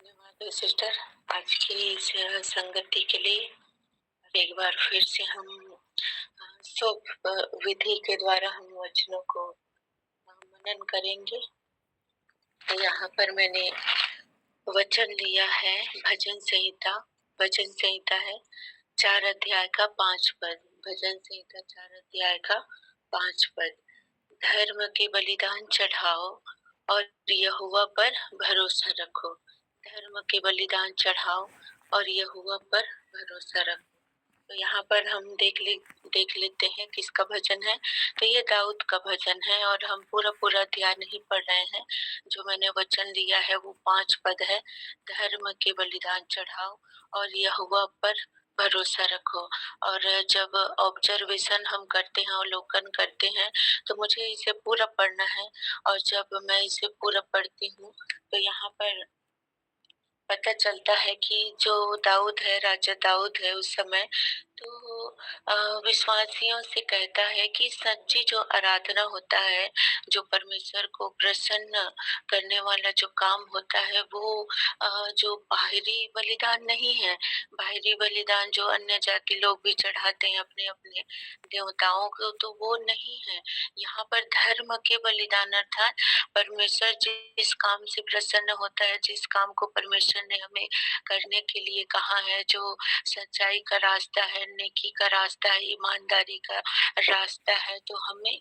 धन्यवाद सिस्टर, आज की इस संगति के लिए। एक बार फिर से हम सोप विधि के द्वारा हम वचनों को मनन करेंगे। तो यहाँ पर मैंने वचन लिया है भजन संहिता। भजन संहिता है 4 अध्याय का 5 पद। भजन संहिता 4 अध्याय का 5 पद। धर्म के बलिदान चढ़ाओ और यहोवा पर भरोसा रखो। धर्म के बलिदान चढ़ाओ और यहोवा पर भरोसा रखो। तो यहाँ पर हम देख लेते हैं किसका भजन है। तो ये दाऊद का भजन है और हम पूरा अध्याय नहीं पढ़ रहे हैं। जो मैंने वचन लिया है वो 5 पद है। धर्म के बलिदान चढ़ाओ और यहोवा पर भरोसा रखो। और जब ऑब्जर्वेशन हम करते हैं, अवलोकन करते हैं, तो मुझे इसे पूरा पढ़ना है। और जब मैं इसे पूरा पढ़ती हूँ तो यहाँ पर पता चलता है कि जो दाऊद है, राजा दाऊद है, उस समय तो विश्वासियों से कहता है कि सच्ची जो आराधना होता है, जो परमेश्वर को प्रसन्न करने वाला जो काम होता है, वो जो बाहरी बलिदान नहीं है। बाहरी बलिदान जो अन्य जाति लोग भी चढ़ाते हैं अपने अपने देवताओं को, तो वो नहीं है। यहाँ पर धर्म के बलिदान अर्थात परमेश्वर जिस काम से प्रसन्न होता है, जिस काम को परमेश्वर ने हमें करने के लिए कहा है, जो सच्चाई का रास्ता है, नेकी का रास्ता है, ईमानदारी का रास्ता है, तो हमें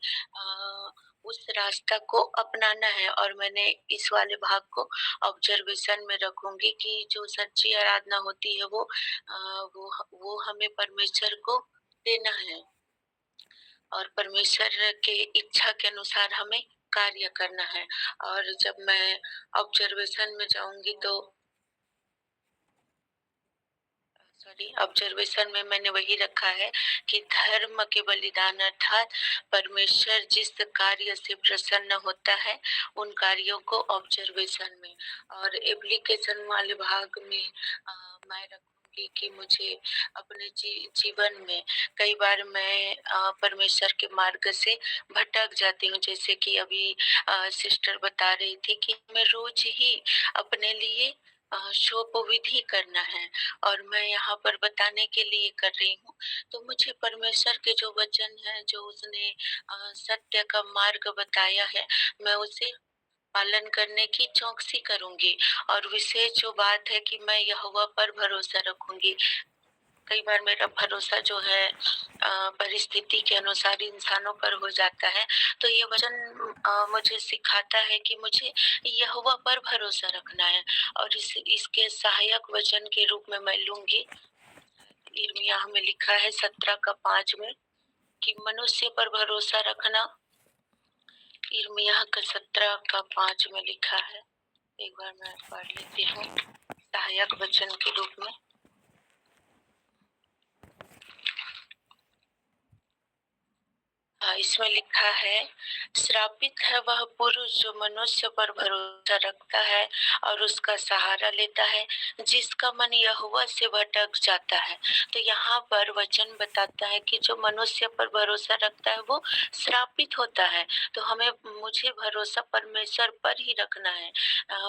उस रास्ता को अपनाना है। और मैंने इस वाले भाग को ऑब्जर्वेशन में रखूंगी कि जो सच्ची आराधना होती है वो हमें परमेश्वर को देना है और परमेश्वर के इच्छा के अनुसार हमें कार्य करना है। और जब मैं ऑब्जर्वेशन में जाऊंगी तो ऑब्जर्वेशन में मैंने वही रखा है कि धर्म के बलिदान अर्थात परमेश्वर जिस कार्य से प्रसन्न होता है उन कार्यों को ऑब्जर्वेशन में। और एप्लीकेशन वाले भाग में मैं रखूंगी कि मुझे अपने जीवन में कई बार मैं परमेश्वर के मार्ग से भटक जाती हूँ। जैसे कि अभी सिस्टर बता रही थी कि मैं रोज ही अपने लिए शोप विधि करना है और मैं यहाँ पर बताने के लिए कर रही हूँ। तो मुझे परमेश्वर के जो वचन है, जो उसने सत्य का मार्ग बताया है, मैं उसे पालन करने की चौकसी करूंगी। और विशेष जो बात है कि मैं यहोवा पर भरोसा रखूंगी। कई बार मेरा भरोसा जो है परिस्थिति के अनुसार इंसानों पर हो जाता है। तो ये वचन मुझे सिखाता है कि मुझे यहोवा पर भरोसा रखना है। और इसके सहायक वचन के रूप में मैं लूंगी यिर्मयाह में लिखा है 17 का 5 में कि मनुष्य पर भरोसा रखना। यिर्मयाह का 17 का 5 में लिखा है। एक बार मैं पढ़ लेती हूँ सहायक वचन के रूप में। इसमें लिखा है, श्रापित है वह पुरुष जो मनुष्य पर भरोसा रखता है और उसका सहारा लेता है, जिसका मन यहोवा से भटक जाता है। तो यहाँ पर वचन बताता है कि जो मनुष्य पर भरोसा रखता है वो श्रापित होता है। तो मुझे भरोसा परमेश्वर पर ही रखना है।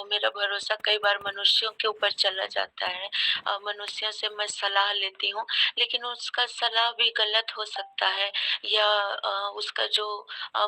मेरा भरोसा कई बार मनुष्यों के ऊपर चला जाता है। मनुष्यों से मैं सलाह लेती हूँ, लेकिन उसका सलाह भी गलत हो सकता है या उसका जो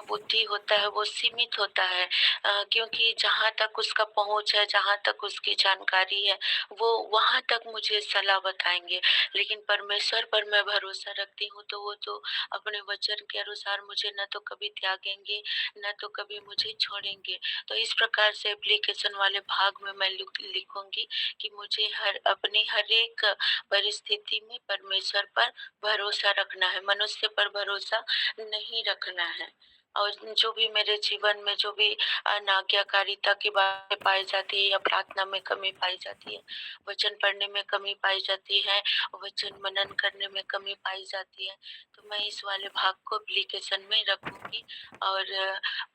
बुद्धि होता है वो सीमित होता है, क्योंकि जहाँ तक उसका पहुँच है, जहाँ तक उसकी जानकारी है, वो वहाँ तक मुझे सलाह बताएंगे। लेकिन परमेश्वर पर मैं भरोसा रखती हूँ तो वो तो अपने वचन के अनुसार मुझे न तो कभी त्यागेंगे, न तो कभी मुझे छोड़ेंगे। तो इस प्रकार से एप्लीकेशन वाले भाग में मैं लिखूंगी कि मुझे अपनी हर एक परिस्थिति में परमेश्वर पर भरोसा रखना है, मनुष्य पर भरोसा नहीं रखना है। और जो भी मेरे जीवन में जो भी अनाज्ञाकारिता की बातें पाई जाती है या प्रार्थना में कमी पाई जाती है, वचन पढ़ने में कमी पाई जाती है, वचन मनन करने में कमी पाई जाती है, तो मैं इस वाले भाग को एप्लीकेशन में रखूंगी और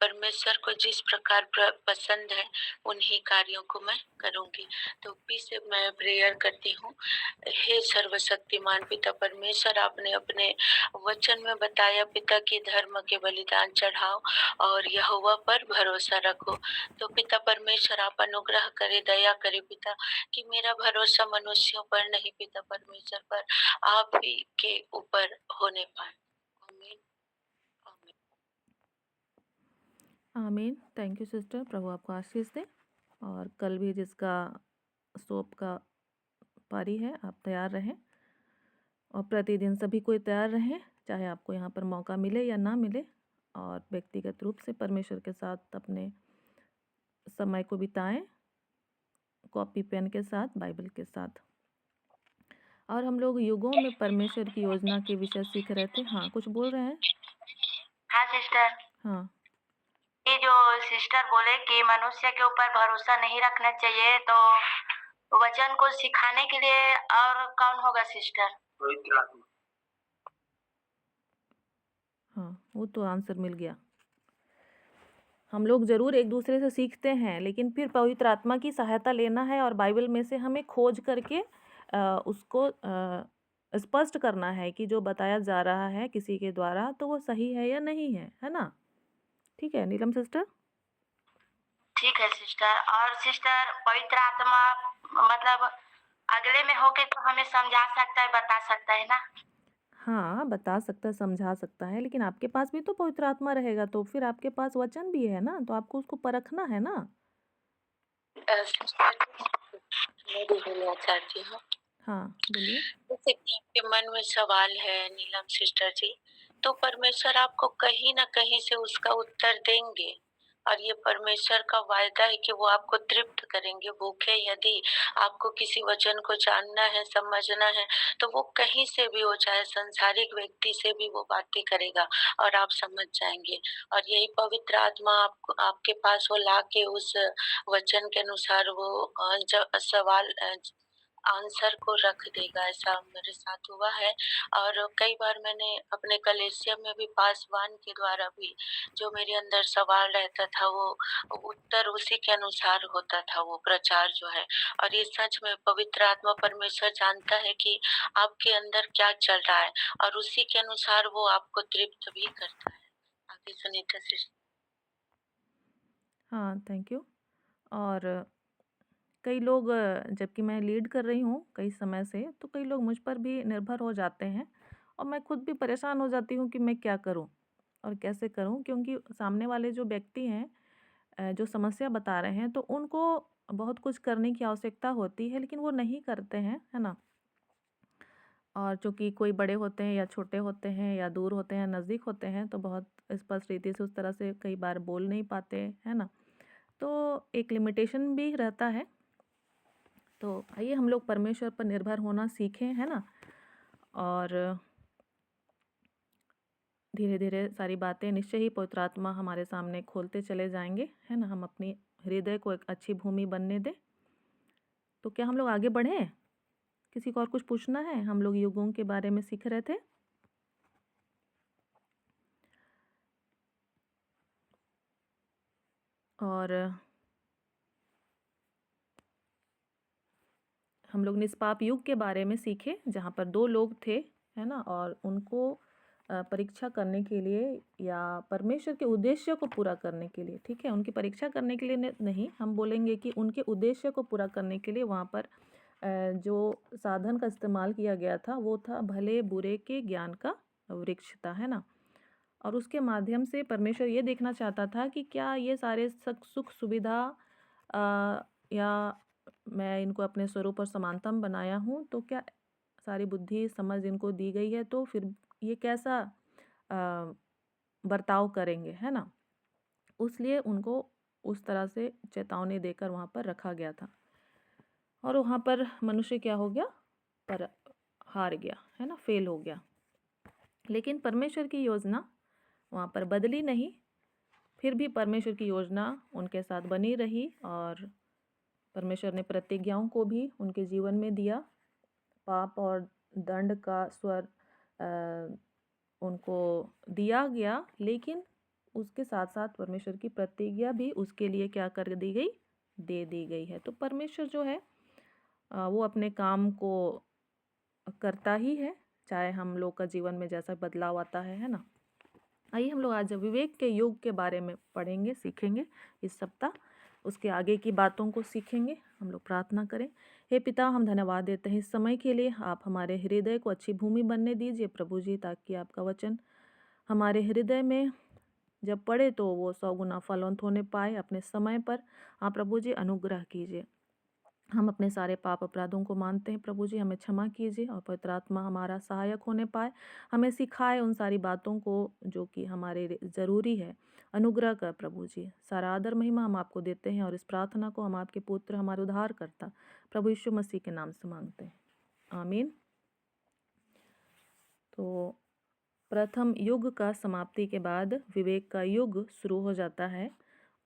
परमेश्वर को जिस प्रकार पसंद है उन्हीं कार्यों को मैं करूंगी। तो फिर से मैं प्रेयर करती हूँ। हे सर्वशक्तिमान पिता परमेश्वर, आपने अपने वचन में बताया पिता की धर्म के बलिदान चढ़ाओ और यहोवा पर भरोसा रखो। तो पिता परमेश्वर आप अनुग्रह करे, दया करे पिता, कि मेरा भरोसा मनुष्यों पर नहीं पिता परमेश्वर पर आप ही के ऊपर होने पाए। आमीन। आमीन। आमीन। थैंक यू सिस्टर, प्रभु आपको आशीष दे। और कल भी जिसका सोप का पारी है, आप तैयार रहें और प्रतिदिन सभी कोई तैयार रहें, चाहे आपको यहाँ पर मौका मिले या ना मिले, और व्यक्तिगत रूप से परमेश्वर के साथ अपने समय को बिताएं, कॉपी पेन के साथ, बाइबल के साथ। और हम लोग युगों में परमेश्वर की योजना के विषय सीख रहे थे। हाँ, कुछ बोल रहे हैं? हाँ सिस्टर, हाँ ये जो सिस्टर बोले कि मनुष्य के ऊपर भरोसा नहीं रखना चाहिए, तो वचन को सिखाने के लिए और कौन होगा सिस्टर? पवित्र आत्मा। हाँ, वो तो आंसर मिल गया। हम लोग ज़रूर एक दूसरे से सीखते हैं, लेकिन फिर पवित्र आत्मा की सहायता लेना है और बाइबल में से हमें खोज करके उसको स्पष्ट करना है कि जो बताया जा रहा है किसी के द्वारा तो वो सही है या नहीं है ना? ठीक है नीलम सिस्टर? ठीक है सिस्टर। और सिस्टर, पवित्र आत्मा मतलब अगले में होके तो हमें समझा सकता है, बता सकता है ना? हाँ, बता सकता है, समझा सकता है, लेकिन आपके पास भी तो पवित्र आत्मा रहेगा, तो फिर आपके पास वचन भी है ना, तो आपको उसको परखना है ना। सिस्टर मैं भी बोलना चाहती हूँ। हाँ बोलिए। जैसे कि आपके मन में सवाल है नीलम सिस्टर जी, तो परमेश्वर आपको कहीं ना कहीं से उसका उत्तर देंगे, और ये परमेश्वर का वायदा है कि वो आपको तृप्त करेंगे। भूखे यदि आपको किसी वचन को जानना है, समझना है, तो वो कहीं से भी हो, चाहे संसारिक व्यक्ति से भी वो बातें करेगा और आप समझ जाएंगे। और यही पवित्र आत्मा आपको आपके पास वो ला के उस वचन के अनुसार वो सवाल आंसर को रख देगा। ऐसा मेरे साथ हुआ है, और कई बार मैंने अपने कलीसिया में भी पासवान के द्वारा भी जो मेरे अंदर सवाल रहता था वो उत्तर उसी के अनुसार होता था, वो प्रचार जो है। और ये सच में पवित्र आत्मा परमेश्वर जानता है कि आपके अंदर क्या चल रहा है, और उसी के अनुसार वो आपको तृप्त भी करता है। आगे सुनीता सिस्टर। हाँ थैंक यू। और कई लोग जबकि मैं लीड कर रही हूँ कई समय से, तो कई लोग मुझ पर भी निर्भर हो जाते हैं और मैं खुद भी परेशान हो जाती हूँ कि मैं क्या करूँ और कैसे करूँ, क्योंकि सामने वाले जो व्यक्ति हैं जो समस्या बता रहे हैं, तो उनको बहुत कुछ करने की आवश्यकता होती है, लेकिन वो नहीं करते हैं, है ना। और चूँकि कोई बड़े होते हैं या छोटे होते हैं या दूर होते हैं, नज़दीक होते हैं, तो बहुत स्पष्ट रीति से उस तरह से कई बार बोल नहीं पाते, है ना। तो एक लिमिटेशन भी रहता है। तो आइए हम लोग परमेश्वर पर निर्भर होना सीखें, है ना। और धीरे धीरे सारी बातें निश्चय ही पवित्र आत्मा हमारे सामने खोलते चले जाएंगे, है ना। हम अपनी हृदय को एक अच्छी भूमि बनने दें। तो क्या हम लोग आगे बढ़ें? किसी को और कुछ पूछना है? हम लोग युगों के बारे में सीख रहे थे। और हम लोग निष्पाप युग के बारे में सीखे, जहाँ पर दो लोग थे, है ना, और उनको परीक्षा करने के लिए या परमेश्वर के उद्देश्य को पूरा करने के लिए, ठीक है, उनकी परीक्षा करने के लिए नहीं, हम बोलेंगे कि उनके उद्देश्य को पूरा करने के लिए वहाँ पर जो साधन का इस्तेमाल किया गया था वो था भले बुरे के ज्ञान का वृक्ष था, है ना। और उसके माध्यम से परमेश्वर ये देखना चाहता था कि क्या ये सारे सुख सुविधा या मैं इनको अपने स्वरूप और समानता में बनाया हूँ, तो क्या सारी बुद्धि समझ इनको दी गई है, तो फिर ये कैसा अ, बर्ताव करेंगे, है ना। उसलिए उनको उस तरह से चेतावनी देकर वहाँ पर रखा गया था। और वहाँ पर मनुष्य क्या हो गया? पर हार गया, है ना, फेल हो गया। लेकिन परमेश्वर की योजना वहाँ पर बदली नहीं, फिर भी परमेश्वर की योजना उनके साथ बनी रही और परमेश्वर ने प्रतिज्ञाओं को भी उनके जीवन में दिया। पाप और दंड का स्वर उनको दिया गया, लेकिन उसके साथ साथ परमेश्वर की प्रतिज्ञा भी उसके लिए क्या कर दी गई? दे दी गई है। तो परमेश्वर जो है वो अपने काम को करता ही है, चाहे हम लोग का जीवन में जैसा बदलाव आता है ना। आइए हम लोग आज विवेक के युग के बारे में पढ़ेंगे, सीखेंगे इस सप्ताह। उसके आगे की बातों को सीखेंगे। हम लोग प्रार्थना करें। हे पिता, हम धन्यवाद देते हैं इस समय के लिए। आप हमारे हृदय को अच्छी भूमि बनने दीजिए प्रभु जी, ताकि आपका वचन हमारे हृदय में जब पढ़े तो वो 100 गुना फलवंत होने पाए अपने समय पर। आप प्रभु जी अनुग्रह कीजिए। हम अपने सारे पाप अपराधों को मानते हैं प्रभु जी, हमें क्षमा कीजिए और पवित्र आत्मा हमारा सहायक होने पाए, हमें सिखाए उन सारी बातों को जो कि हमारे ज़रूरी है। अनुग्रह कर प्रभु जी। सारा आदर महिमा हम आपको देते हैं और इस प्रार्थना को हम आपके पुत्र हमारे उद्धारकर्ता प्रभु यीशु मसीह के नाम से मांगते हैं, आमीन। तो प्रथम युग का समाप्ति के बाद विवेक का युग शुरू हो जाता है।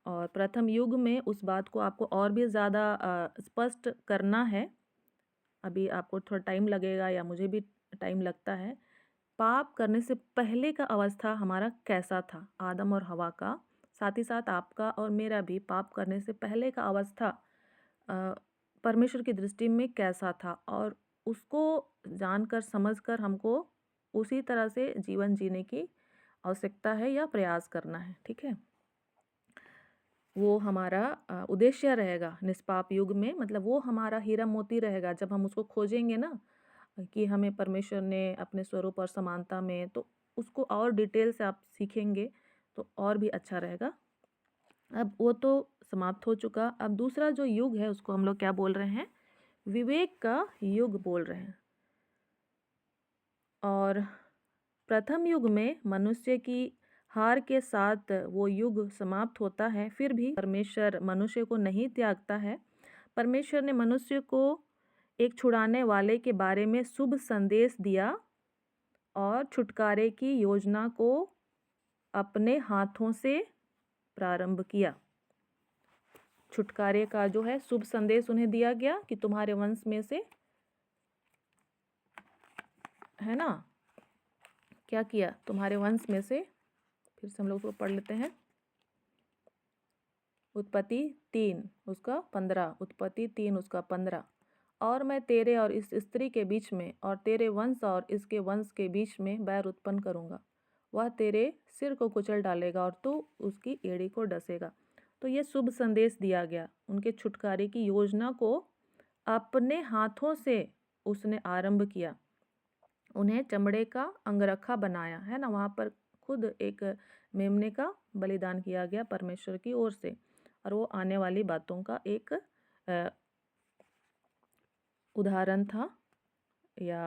और प्रथम युग में उस बात को आपको और भी ज़्यादा स्पष्ट करना है। अभी आपको थोड़ा टाइम लगेगा या मुझे भी टाइम लगता है। पाप करने से पहले का अवस्था हमारा कैसा था, आदम और हवा का, साथ ही साथ आपका और मेरा भी पाप करने से पहले का अवस्था परमेश्वर की दृष्टि में कैसा था, और उसको जानकर समझकर हमको उसी तरह से जीवन जीने की आवश्यकता है या प्रयास करना है, ठीक है। वो हमारा उद्देश्य रहेगा निष्पाप युग में, मतलब वो हमारा हीरा मोती रहेगा जब हम उसको खोजेंगे ना, कि हमें परमेश्वर ने अपने स्वरूप और समानता में, तो उसको और डिटेल से आप सीखेंगे तो और भी अच्छा रहेगा। अब वो तो समाप्त हो चुका। अब दूसरा जो युग है उसको हम लोग क्या बोल रहे हैं, विवेक का युग बोल रहे हैं। और प्रथम युग में मनुष्य की हार के साथ वो युग समाप्त होता है। फिर भी परमेश्वर मनुष्य को नहीं त्यागता है। परमेश्वर ने मनुष्य को एक छुड़ाने वाले के बारे में शुभ संदेश दिया और छुटकारे की योजना को अपने हाथों से प्रारंभ किया। छुटकारे का जो है शुभ संदेश उन्हें दिया गया कि तुम्हारे वंश में से, है ना, क्या किया, तुम्हारे वंश में से, फिर से हम लोग उसको पढ़ लेते हैं। उत्पत्ति 3 उसका 15, उत्पत्ति 3 उसका 15। और मैं तेरे और इस स्त्री के बीच में और तेरे वंश और इसके वंश के बीच में बैर उत्पन्न करूँगा। वह तेरे सिर को कुचल डालेगा और तू उसकी एड़ी को डसेगा। तो ये शुभ संदेश दिया गया। उनके छुटकारे की योजना को अपने हाथों से उसने आरंभ किया। उन्हें चमड़े का अंगरखा बनाया, है ना, वहाँ पर खुद एक मेमने का बलिदान किया गया परमेश्वर की ओर से, और वो आने वाली बातों का एक उदाहरण था या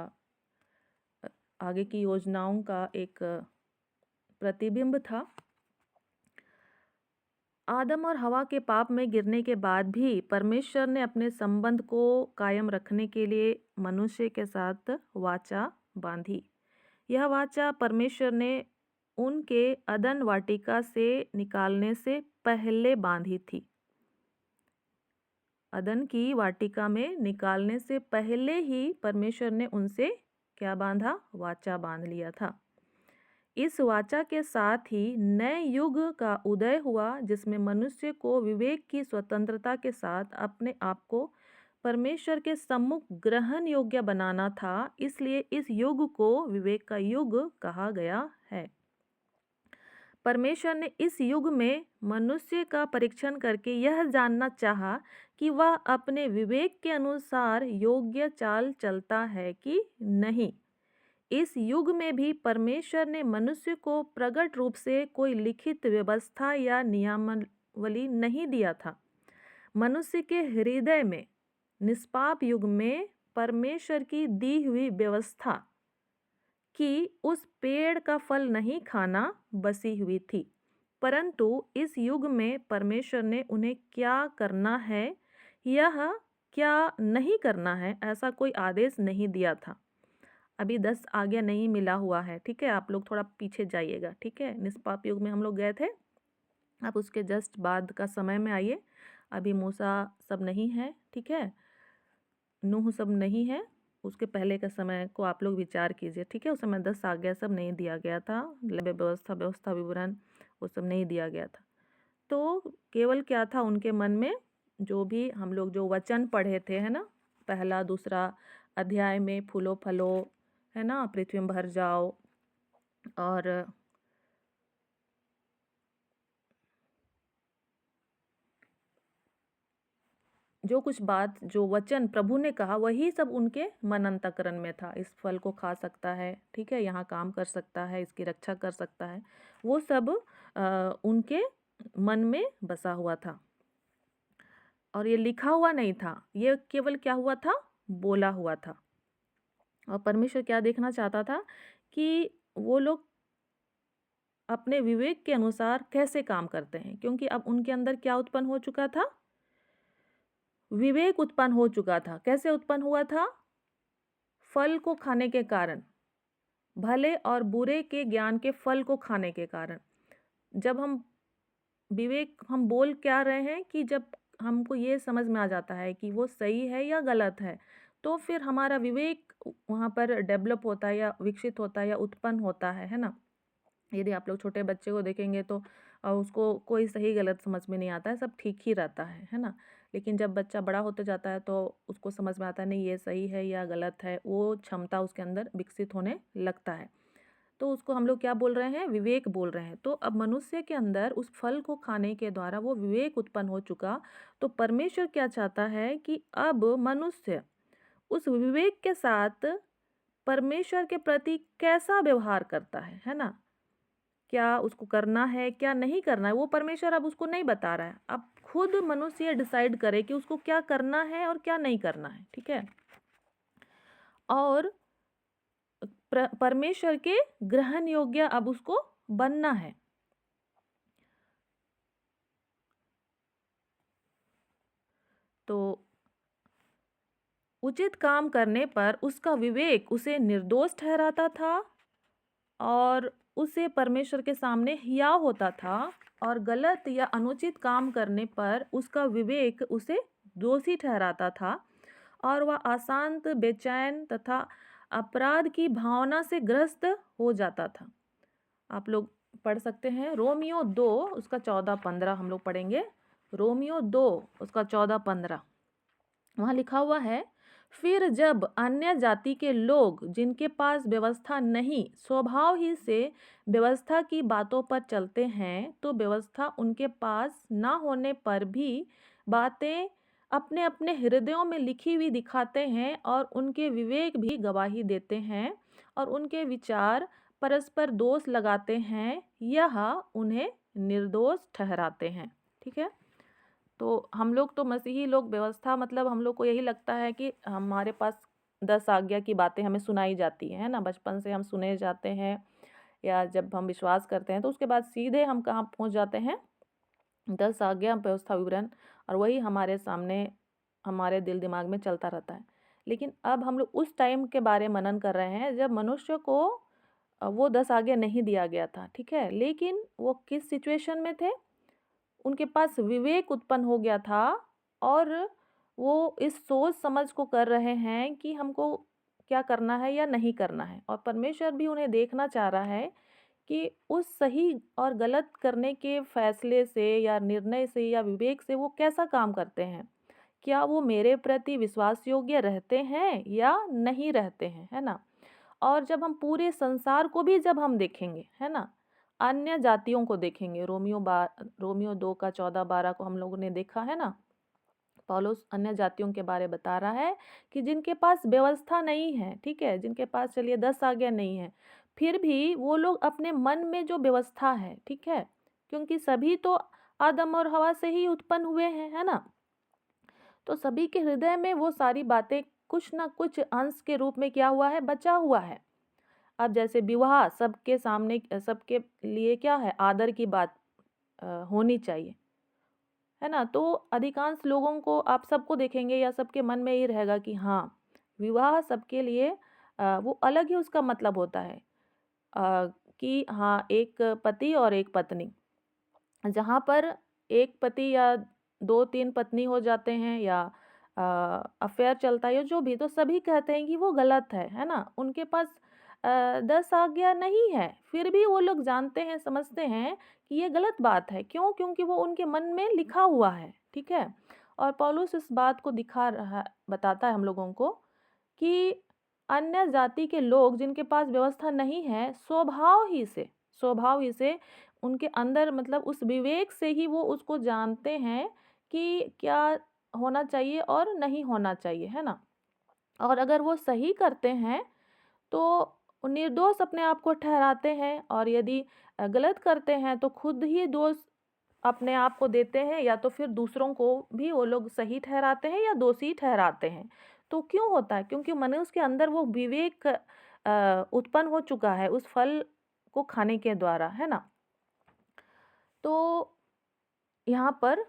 आगे की योजनाओं का एक प्रतिबिंब था। आदम और हवा के पाप में गिरने के बाद भी परमेश्वर ने अपने संबंध को कायम रखने के लिए मनुष्य के साथ वाचा बांधी। यह वाचा परमेश्वर ने उनके अदन वाटिका से निकालने से पहले बांधी थी। अदन की वाटिका में निकालने से पहले ही परमेश्वर ने उनसे क्या बांधा, वाचा बांध लिया था। इस वाचा के साथ ही नए युग का उदय हुआ, जिसमें मनुष्य को विवेक की स्वतंत्रता के साथ अपने आप को परमेश्वर के सम्मुख ग्रहण योग्य बनाना था। इसलिए इस युग को विवेक का युग कहा गया है। परमेश्वर ने इस युग में मनुष्य का परीक्षण करके यह जानना चाहा कि वह अपने विवेक के अनुसार योग्य चाल चलता है कि नहीं। इस युग में भी परमेश्वर ने मनुष्य को प्रकट रूप से कोई लिखित व्यवस्था या नियमावली नहीं दिया था। मनुष्य के हृदय में निष्पाप युग में परमेश्वर की दी हुई व्यवस्था कि उस पेड़ का फल नहीं खाना बसी हुई थी, परंतु इस युग में परमेश्वर ने उन्हें क्या करना है यह क्या नहीं करना है ऐसा कोई आदेश नहीं दिया था। अभी 10 आज्ञा नहीं मिला हुआ है, ठीक है। आप लोग थोड़ा पीछे जाइएगा, ठीक है। निष्पाप युग में हम लोग गए थे, आप उसके जस्ट बाद का समय में आइए। अभी मूसा सब नहीं है, ठीक है, नूह सब नहीं है, उसके पहले का समय को आप लोग विचार कीजिए, ठीक है। उस समय 10 आज्ञा सब नहीं दिया गया था, व्यवस्था विवरण वो सब नहीं दिया गया था। तो केवल क्या था उनके मन में, जो भी हम लोग जो वचन पढ़े थे, है ना, पहला दूसरा अध्याय में, फूलो फलो, है ना, पृथ्वी में भर जाओ, और जो कुछ बात, जो वचन प्रभु ने कहा, वही सब उनके मन अंतःकरण में था। इस फल को खा सकता है, ठीक है, यहाँ काम कर सकता है, इसकी रक्षा कर सकता है, वो सब उनके मन में बसा हुआ था। और ये लिखा हुआ नहीं था, ये केवल क्या हुआ था, बोला हुआ था। और परमेश्वर क्या देखना चाहता था कि वो लोग अपने विवेक के अनुसार कैसे काम करते हैं, क्योंकि अब उनके अंदर क्या उत्पन्न हो चुका था, विवेक उत्पन्न हो चुका था। कैसे उत्पन्न हुआ था, फल को खाने के कारण, भले और बुरे के ज्ञान के फल को खाने के कारण। जब हम विवेक, हम बोल क्या रहे हैं कि जब हमको ये समझ में आ जाता है कि वो सही है या गलत है, तो फिर हमारा विवेक वहाँ पर डेवलप होता है या विकसित होता है या उत्पन्न होता है ना। यदि आप लोग छोटे बच्चे को देखेंगे तो उसको कोई सही गलत समझ में नहीं आता है, सब ठीक ही रहता है ना। लेकिन जब बच्चा बड़ा होते जाता है तो उसको समझ में आता है नहीं ये सही है या गलत है, वो क्षमता उसके अंदर विकसित होने लगता है। तो उसको हम लोग क्या बोल रहे हैं, विवेक बोल रहे हैं। तो अब मनुष्य के अंदर उस फल को खाने के द्वारा वो विवेक उत्पन्न हो चुका। तो परमेश्वर क्या चाहता है कि अब मनुष्य उस विवेक के साथ परमेश्वर के प्रति कैसा व्यवहार करता है ना। क्या उसको करना है, क्या नहीं करना है, वो परमेश्वर अब उसको नहीं बता रहा है। अब खुद मनुष्य डिसाइड करे कि उसको क्या करना है और क्या नहीं करना है, ठीक है। और परमेश्वर के ग्रहण योग्य अब उसको बनना है। तो उचित काम करने पर उसका विवेक उसे निर्दोष ठहराता था और उसे परमेश्वर के सामने हियाव होता था, और गलत या अनुचित काम करने पर उसका विवेक उसे दोषी ठहराता था और वह अशांत, बेचैन तथा अपराध की भावना से ग्रस्त हो जाता था। आप लोग पढ़ सकते हैं रोमियो 2 उसका 14-15 हम लोग पढ़ेंगे। रोमियो 2 उसका 14-15 वहाँ लिखा हुआ है, फिर जब अन्य जाति के लोग जिनके पास व्यवस्था नहीं स्वभाव ही से व्यवस्था की बातों पर चलते हैं, तो व्यवस्था उनके पास ना होने पर भी बातें अपने अपने हृदयों में लिखी हुई दिखाते हैं और उनके विवेक भी गवाही देते हैं और उनके विचार परस्पर दोष लगाते हैं, यह उन्हें निर्दोष ठहराते हैं। ठीक है। तो हम लोग तो मसीही लोग, व्यवस्था मतलब हम लोग को यही लगता है कि हमारे पास 10 आज्ञा की बातें हमें सुनाई जाती है ना, बचपन से हम सुने जाते हैं, या जब हम विश्वास करते हैं तो उसके बाद सीधे हम कहाँ पहुँच जाते हैं, 10 आज्ञा व्यवस्था विवरण, और वही हमारे सामने हमारे दिल दिमाग में चलता रहता है। लेकिन अब हम लोग उस टाइम के बारे में मनन कर रहे हैं जब मनुष्य को वो 10 आज्ञा नहीं दिया गया था, ठीक है। लेकिन वो किस सिचुएशन में थे, उनके पास विवेक उत्पन्न हो गया था और वो इस सोच समझ को कर रहे हैं कि हमको क्या करना है या नहीं करना है। और परमेश्वर भी उन्हें देखना चाह रहा है कि उस सही और गलत करने के फैसले से या निर्णय से या विवेक से वो कैसा काम करते हैं। क्या वो मेरे प्रति विश्वास योग्य रहते हैं या नहीं रहते हैं, है ना। और जब हम पूरे संसार को भी जब हम देखेंगे, है ना, अन्य जातियों को देखेंगे, रोमियो 2 का 14-12 को हम लोगों ने देखा है ना। पौलुस अन्य जातियों के बारे बता रहा है कि जिनके पास व्यवस्था नहीं है, ठीक है, जिनके पास चलिए 10 आज्ञा नहीं है, फिर भी वो लोग अपने मन में जो व्यवस्था है, ठीक है, क्योंकि सभी तो आदम और हवा से ही उत्पन्न हुए हैं, है ना। तो सभी के हृदय में वो सारी बातें कुछ ना कुछ अंश के रूप में क्या हुआ है, बचा हुआ है। अब जैसे विवाह सबके सामने, सबके लिए क्या है, आदर की बात होनी चाहिए, है ना। तो अधिकांश लोगों को, आप सबको देखेंगे या सबके मन में ये रहेगा कि हाँ, विवाह सबके लिए वो अलग ही उसका मतलब होता है, कि हाँ, एक पति और एक पत्नी, जहाँ पर एक पति या 2-3 पत्नी हो जाते हैं या अफेयर चलता है या जो भी, तो सभी कहते हैं कि वो गलत है ना। उनके पास 10 आज्ञा नहीं है, फिर भी वो लोग जानते हैं, समझते हैं कि ये गलत बात है। क्यों? क्योंकि वो उनके मन में लिखा हुआ है, ठीक है। और पौलुस इस बात को बताता है हम लोगों को कि अन्य जाति के लोग जिनके पास व्यवस्था नहीं है, स्वभाव ही से उनके अंदर, मतलब उस विवेक से ही वो उसको जानते हैं कि क्या होना चाहिए और नहीं होना चाहिए, है ना? और अगर वो सही करते हैं तो निर्दोष अपने आप को ठहराते हैं, और यदि गलत करते हैं तो खुद ही दोष अपने आप को देते हैं, या तो फिर दूसरों को भी वो लोग सही ठहराते हैं या दोषी ठहराते हैं। तो क्यों होता है? क्योंकि मनुष्य के अंदर वो विवेक उत्पन्न हो चुका है उस फल को खाने के द्वारा, है ना? तो यहाँ पर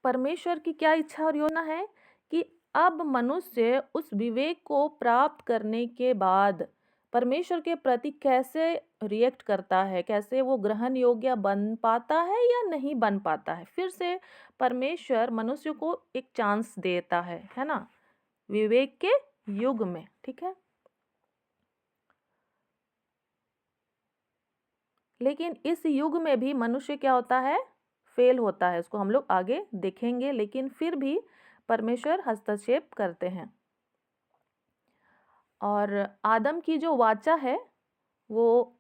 परमेश्वर की क्या इच्छा और योजना है कि अब मनुष्य उस विवेक को प्राप्त करने के बाद परमेश्वर के प्रति कैसे रिएक्ट करता है, कैसे वो ग्रहण योग्य बन पाता है या नहीं बन पाता है। फिर से परमेश्वर मनुष्य को एक चांस देता है ना, विवेक के युग में, ठीक है। लेकिन इस युग में भी मनुष्य क्या होता है? फेल होता है। इसको हम लोग आगे देखेंगे, लेकिन फिर भी परमेश्वर हस्तक्षेप करते हैं। और आदम की जो वाचा है, वो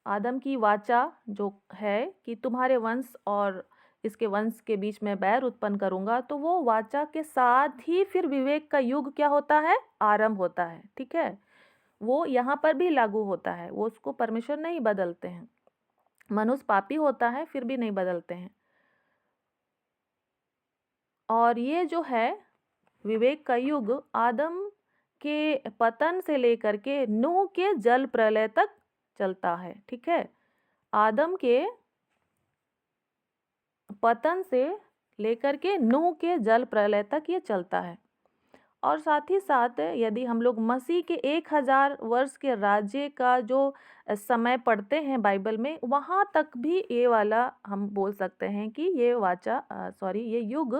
आदम की वाचा जो है कि तुम्हारे वंश और इसके वंश के बीच में बैर उत्पन्न करूंगा, तो वो वाचा के साथ ही फिर विवेक का युग क्या होता है? आरंभ होता है, ठीक है। वो यहाँ पर भी लागू होता है, वो उसको परमेश्वर नहीं बदलते हैं। मनुष्य पापी होता है फिर भी नहीं बदलते हैं। और ये जो है विवेक का युग आदम के पतन से लेकर के नूह के जल प्रलय तक चलता है, ठीक है। आदम के पतन से लेकर के नूह के जल प्रलय तक ये चलता है। और साथ ही साथ यदि हम लोग मसीह के 1000 वर्ष के राज्य का जो समय पढ़ते हैं बाइबल में, वहाँ तक भी ये वाला हम बोल सकते हैं कि ये ये युग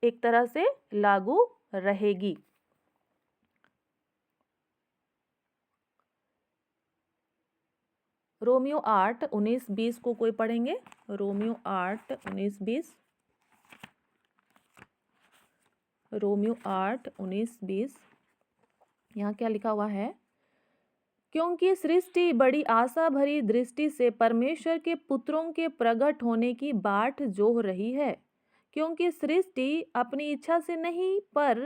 एक तरह से लागू रहेगी। रोमियो 8:19-20 को कोई पढ़ेंगे? रोमियो 8:19-20। रोमियो 8:19-20 यहाँ क्या लिखा हुआ है? क्योंकि सृष्टि बड़ी आशा भरी दृष्टि से परमेश्वर के पुत्रों के प्रकट होने की बाट जोह रही है। क्योंकि सृष्टि अपनी इच्छा से नहीं पर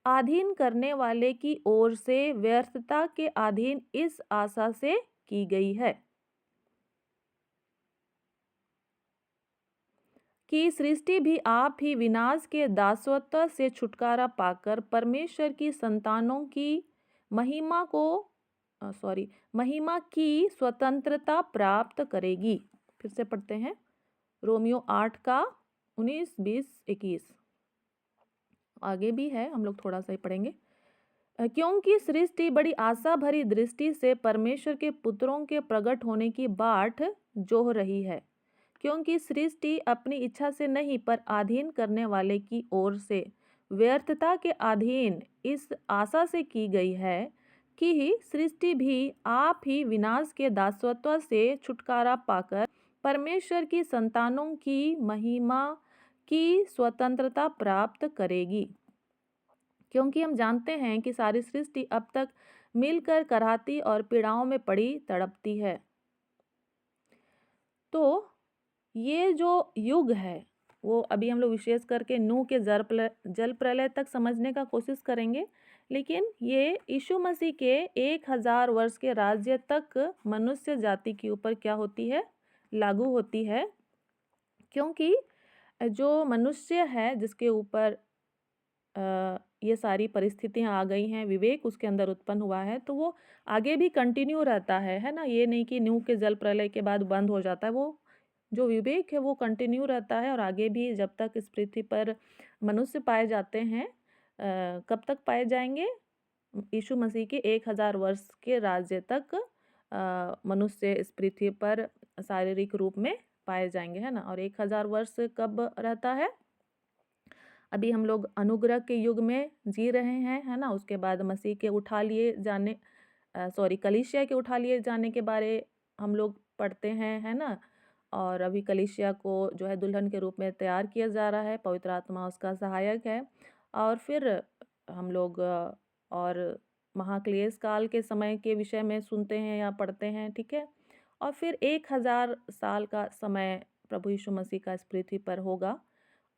अधीन करने वाले की ओर से व्यर्थता के अधीन इस आशा से की गई है कि सृष्टि भी आप ही विनाश के दासत्व से छुटकारा पाकर परमेश्वर की संतानों की महिमा की स्वतंत्रता प्राप्त करेगी। फिर से पढ़ते हैं, रोमियो 8 का 19, 20, 21। आगे भी है, हम लोग थोड़ा सा ही पढ़ेंगे। क्योंकि सृष्टि बड़ी आशा भरी दृष्टि से परमेश्वर के पुत्रों के प्रकट होने की बाट जोह रही है। क्योंकि सृष्टि अपनी इच्छा से नहीं पर अधीन करने वाले की ओर से व्यर्थता के अधीन इस आशा से की गई है कि सृष्टि भी आप ही विनाश के दासत्व से छुटकारा पाकर परमेश्वर की संतानों की महिमा की स्वतंत्रता प्राप्त करेगी। क्योंकि हम जानते हैं कि सारी सृष्टि अब तक मिलकर कराहती और पीड़ाओं में पड़ी तड़पती है। तो ये जो युग है वो अभी हम लोग विशेष करके नूह के जल प्रलय तक समझने का कोशिश करेंगे, लेकिन ये यीशु मसीह के 1000 वर्ष के राज्य तक मनुष्य जाति के ऊपर क्या होती है? लागू होती है। क्योंकि जो मनुष्य है जिसके ऊपर ये सारी परिस्थितियाँ आ गई हैं, विवेक उसके अंदर उत्पन्न हुआ है, तो वो आगे भी कंटिन्यू रहता है ना। ये नहीं कि नूह के जल प्रलय के बाद बंद हो जाता है। वो जो विवेक है वो कंटिन्यू रहता है और आगे भी जब तक इस पृथ्वी पर मनुष्य पाए जाते हैं। कब तक पाए जाएंगे? यीशु मसीह के 1000 वर्ष के राज्य तक मनुष्य इस पृथ्वी पर शारीरिक रूप में पाए जाएंगे, है ना। और 1000 वर्ष कब रहता है? अभी हम लोग अनुग्रह के युग में जी रहे हैं, है ना। उसके बाद मसीह के उठा लिए जाने कलीसिया के उठा लिए जाने के बारे हम लोग पढ़ते हैं, है ना। और अभी कलीसिया को जो है दुल्हन के रूप में तैयार किया जा रहा है, पवित्र आत्मा उसका सहायक है। और फिर हम लोग और महाक्लेश काल के समय के विषय में सुनते हैं या पढ़ते हैं, ठीक है। और फिर 1000 साल का समय प्रभु यीशु मसीह का इस पृथ्वी पर होगा।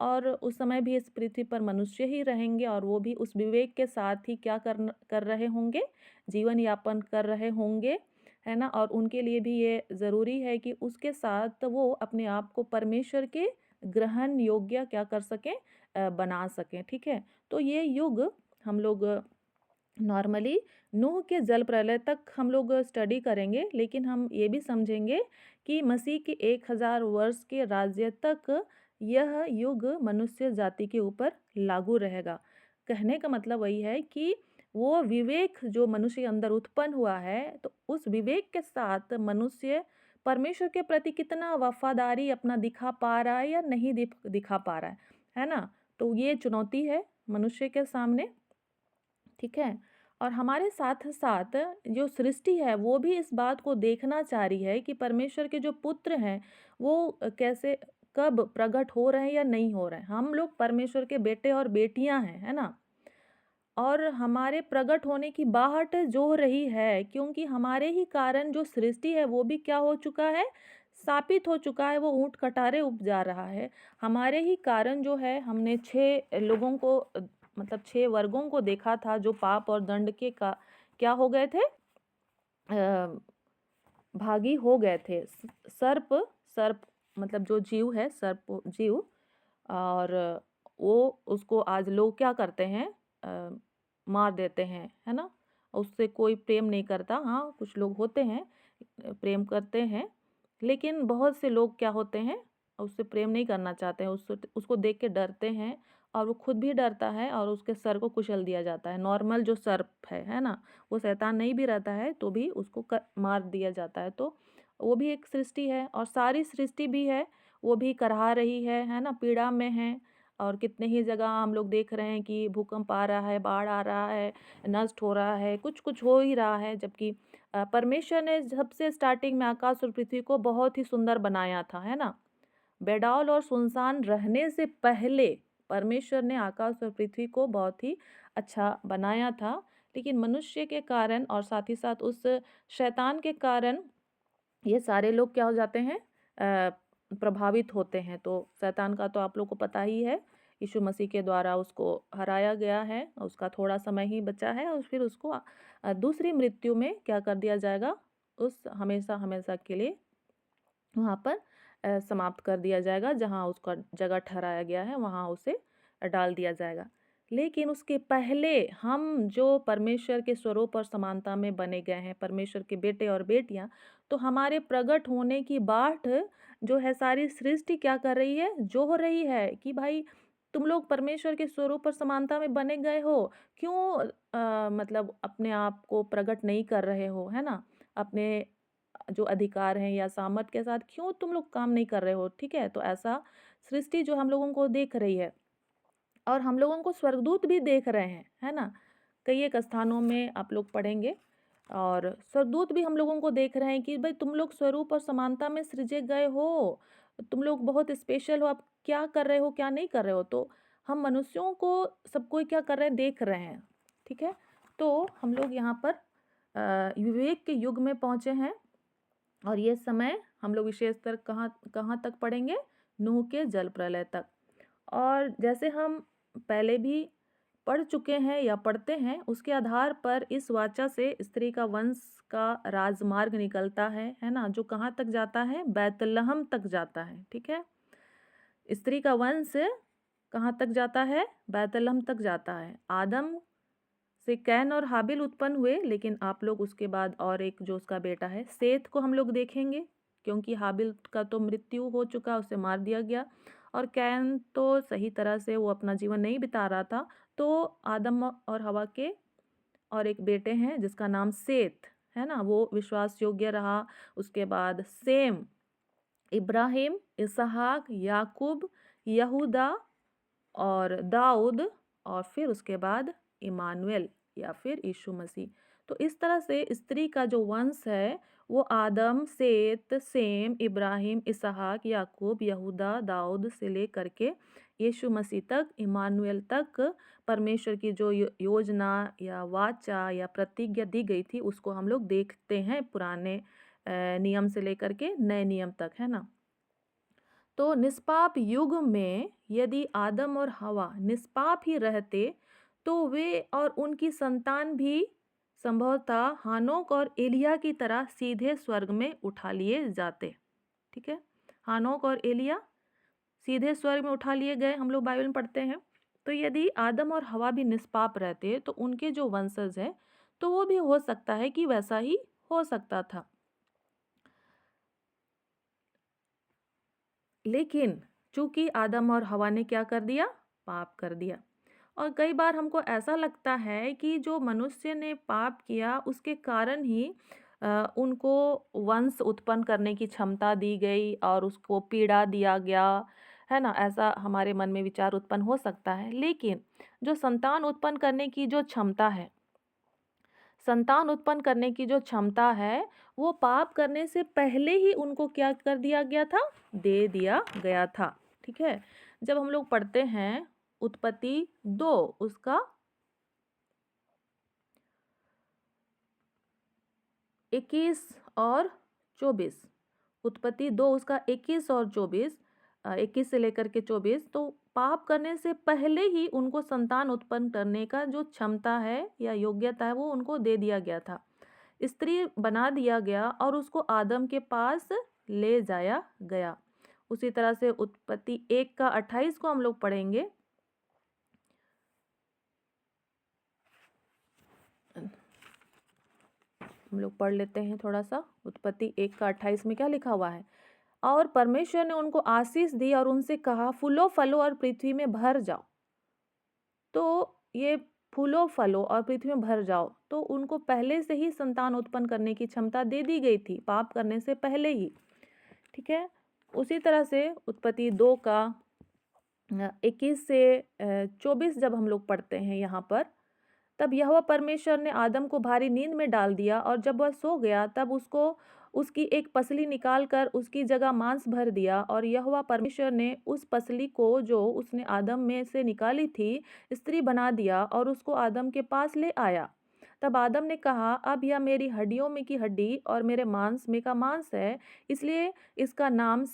और उस समय भी इस पृथ्वी पर मनुष्य ही रहेंगे और वो भी उस विवेक के साथ ही क्या कर रहे होंगे, जीवन यापन कर रहे होंगे, है ना। और उनके लिए भी ये ज़रूरी है कि उसके साथ वो अपने आप को परमेश्वर के ग्रहण योग्य क्या कर सकें, बना सकें, ठीक है। तो ये युग हम लोग नॉर्मली नूह के जल प्रलय तक हम लोग स्टडी करेंगे, लेकिन हम ये भी समझेंगे कि मसीह के 1000 वर्ष के राज्य तक यह युग मनुष्य जाति के ऊपर लागू रहेगा। कहने का मतलब वही है कि वो विवेक जो मनुष्य के अंदर उत्पन्न हुआ है, तो उस विवेक के साथ मनुष्य परमेश्वर के प्रति कितना वफादारी अपना दिखा पा रहा है या नहीं दिखा पा रहा है ना। तो ये चुनौती है मनुष्य के सामने, ठीक है। और हमारे साथ साथ जो सृष्टि है वो भी इस बात को देखना चाह रही है कि परमेश्वर के जो पुत्र हैं वो कैसे कब प्रकट हो रहे हैं या नहीं हो रहे हैं। हम लोग परमेश्वर के बेटे और बेटियां हैं, है ना। और हमारे प्रकट होने की बाहट जो रही है, क्योंकि हमारे ही कारण जो सृष्टि है वो भी क्या हो चुका है, स्थापित हो चुका है, वो ऊंट कटारे उपजा रहा है। हमारे ही कारण जो है, हमने 6 लोगों को मतलब 6 वर्गों को देखा था जो पाप और दंड के का क्या हो गए थे, अ, भागी हो गए थे। सर्प सर्प मतलब जो जीव है, सर्प जीव, और वो उसको आज लोग क्या करते हैं, मार देते हैं, है ना। उससे कोई प्रेम नहीं करता। हाँ, कुछ लोग होते हैं प्रेम करते हैं, लेकिन बहुत से लोग क्या होते हैं, उससे प्रेम नहीं करना चाहते हैं, उसको देख के डरते हैं, और वो खुद भी डरता है और उसके सर को कुचल दिया जाता है। नॉर्मल जो सर्प है ना, वो शैतान नहीं भी रहता है तो भी उसको मार दिया जाता है। तो वो भी एक सृष्टि है, और सारी सृष्टि भी है वो भी करहा रही है ना, पीड़ा में है। और कितने ही जगह हम लोग देख रहे हैं कि भूकंप आ रहा है, बाढ़ आ रहा है, नष्ट हो रहा है, कुछ कुछ हो ही रहा है। जबकि परमेश्वर ने सबसे स्टार्टिंग में आकाश और पृथ्वी को बहुत ही सुंदर बनाया था, है ना। बेडौल और सुनसान रहने से पहले परमेश्वर ने आकाश और पृथ्वी को बहुत ही अच्छा बनाया था। लेकिन मनुष्य के कारण और साथ ही साथ उस शैतान के कारण ये सारे लोग क्या हो जाते हैं, प्रभावित होते हैं। तो शैतान का तो आप लोग को पता ही है, यीशु मसीह के द्वारा उसको हराया गया है, उसका थोड़ा समय ही बचा है और फिर उसको दूसरी मृत्यु में क्या कर दिया जाएगा, उस हमेशा हमेशा के लिए वहाँ पर समाप्त कर दिया जाएगा। जहाँ उसका जगह ठहराया गया है वहाँ उसे डाल दिया जाएगा। लेकिन उसके पहले हम जो परमेश्वर के स्वरूप और समानता में बने गए हैं, परमेश्वर के बेटे और बेटियां, तो हमारे प्रकट होने की बाट जो है सारी सृष्टि क्या कर रही है, जो हो रही है कि भाई तुम लोग परमेश्वर के स्वरूप और समानता में बने गए हो, क्यों मतलब अपने आप को प्रकट नहीं कर रहे हो, है ना। अपने जो अधिकार हैं या सामर्थ के साथ क्यों तुम लोग काम नहीं कर रहे हो, ठीक है। तो ऐसा सृष्टि जो हम लोगों को देख रही है, और हम लोगों को स्वर्गदूत भी देख रहे हैं, है ना। कई एक स्थानों में आप लोग पढ़ेंगे, और स्वर्गदूत भी हम लोगों को देख रहे हैं कि भाई तुम लोग स्वरूप और समानता में सृजे गए हो, तुम लोग बहुत स्पेशल हो, आप क्या कर रहे हो क्या नहीं कर रहे हो। तो हम मनुष्यों को सब कोई क्या कर रहे हैं, देख रहे हैं, ठीक है। तो हम लोग यहाँ पर विवेक के युग में पहुँचे हैं, और ये समय हम लोग विशेषकर कहाँ कहाँ तक पढ़ेंगे, नूह के जल प्रलय तक। और जैसे हम पहले भी पढ़ चुके हैं या पढ़ते हैं, उसके आधार पर इस वाचा से स्त्री का वंश का राजमार्ग निकलता है ना, जो कहाँ तक जाता है, बैतलहम तक जाता है, ठीक है। स्त्री का वंश कहाँ तक जाता है, बैतलहम तक जाता है। आदम से कैन और हाबिल उत्पन्न हुए, लेकिन आप लोग उसके बाद और एक जो उसका बेटा है सेत को हम लोग देखेंगे, क्योंकि हाबिल का तो मृत्यु हो चुका, उसे मार दिया गया, और कैन तो सही तरह से वो अपना जीवन नहीं बिता रहा था। तो आदम और हवा के और एक बेटे हैं जिसका नाम सेत है ना, वो विश्वास योग्य रहा। उसके बाद सेम, इब्राहिम, इसहाक, याकूब, यहूदा और दाऊद, और फिर उसके बाद इमानुएल या फिर यीशु मसीह। तो इस तरह से स्त्री का जो वंश है वो आदम, सेत, सेम, इब्राहिम, इसहाक, याकूब, यहूदा, दाऊद से लेकर के यीशु मसीह तक, इमानुएल तक परमेश्वर की जो योजना या वाचा या प्रतिज्ञा दी गई थी उसको हम लोग देखते हैं पुराने नियम से लेकर के नए नियम तक, है ना। तो निष्पाप युग में यदि आदम और हवा निष्पाप ही रहते तो वे और उनकी संतान भी संभवतः हानोक और एलिया की तरह सीधे स्वर्ग में उठा लिए जाते। ठीक है, हानोक और एलिया सीधे स्वर्ग में उठा लिए गए, हम लोग बाइबल में पढ़ते हैं। तो यदि आदम और हवा भी निष्पाप रहते तो उनके जो वंशज है तो वो भी हो सकता है कि वैसा ही हो सकता था। लेकिन चूंकि आदम और हवा ने क्या कर दिया, पाप कर दिया। और कई बार हमको ऐसा लगता है कि जो मनुष्य ने पाप किया उसके कारण ही उनको वंश उत्पन्न करने की क्षमता दी गई और उसको पीड़ा दिया गया, है ना। ऐसा हमारे मन में विचार उत्पन्न हो सकता है। लेकिन जो संतान उत्पन्न करने की जो क्षमता है, संतान उत्पन्न करने की जो क्षमता है, वो पाप करने से पहले ही उनको क्या कर दिया गया था, दे दिया गया था। ठीक है, जब हम लोग पढ़ते हैं उत्पत्ति 2 उसका 21 और 24, उत्पत्ति 2 उसका 21 और 24, 21 से लेकर के 24, तो पाप करने से पहले ही उनको संतान उत्पन्न करने का जो क्षमता है या योग्यता है वो उनको दे दिया गया था। स्त्री बना दिया गया और उसको आदम के पास ले जाया गया। उसी तरह से उत्पत्ति 1 का 28 को हम लोग पढ़ेंगे। हम लोग पढ़ लेते हैं थोड़ा सा। उत्पत्ति 1 का 28 में क्या लिखा हुआ है, और परमेश्वर ने उनको आशीष दी और उनसे कहा फूलो फलो और पृथ्वी में भर जाओ। तो ये फूलो फलो और पृथ्वी में भर जाओ, तो उनको पहले से ही संतान उत्पन्न करने की क्षमता दे दी गई थी, पाप करने से पहले ही। ठीक है, उसी तरह से उत्पत्ति 2 का 21 से 24 जब हम लोग पढ़ते हैं यहाँ पर, तब यहोवा परमेश्वर ने आदम को भारी नींद में डाल दिया और जब वह सो गया तब उसको उसकी एक पसली निकालकर उसकी जगह मांस भर दिया। और यहोवा परमेश्वर ने उस पसली को जो उसने आदम में से निकाली थी स्त्री बना दिया और उसको आदम के पास ले आया। तब आदम ने कहा, अब यह मेरी हड्डियों में की हड्डी और मेरे मांस में का मांस है, इसलिए इसका नाम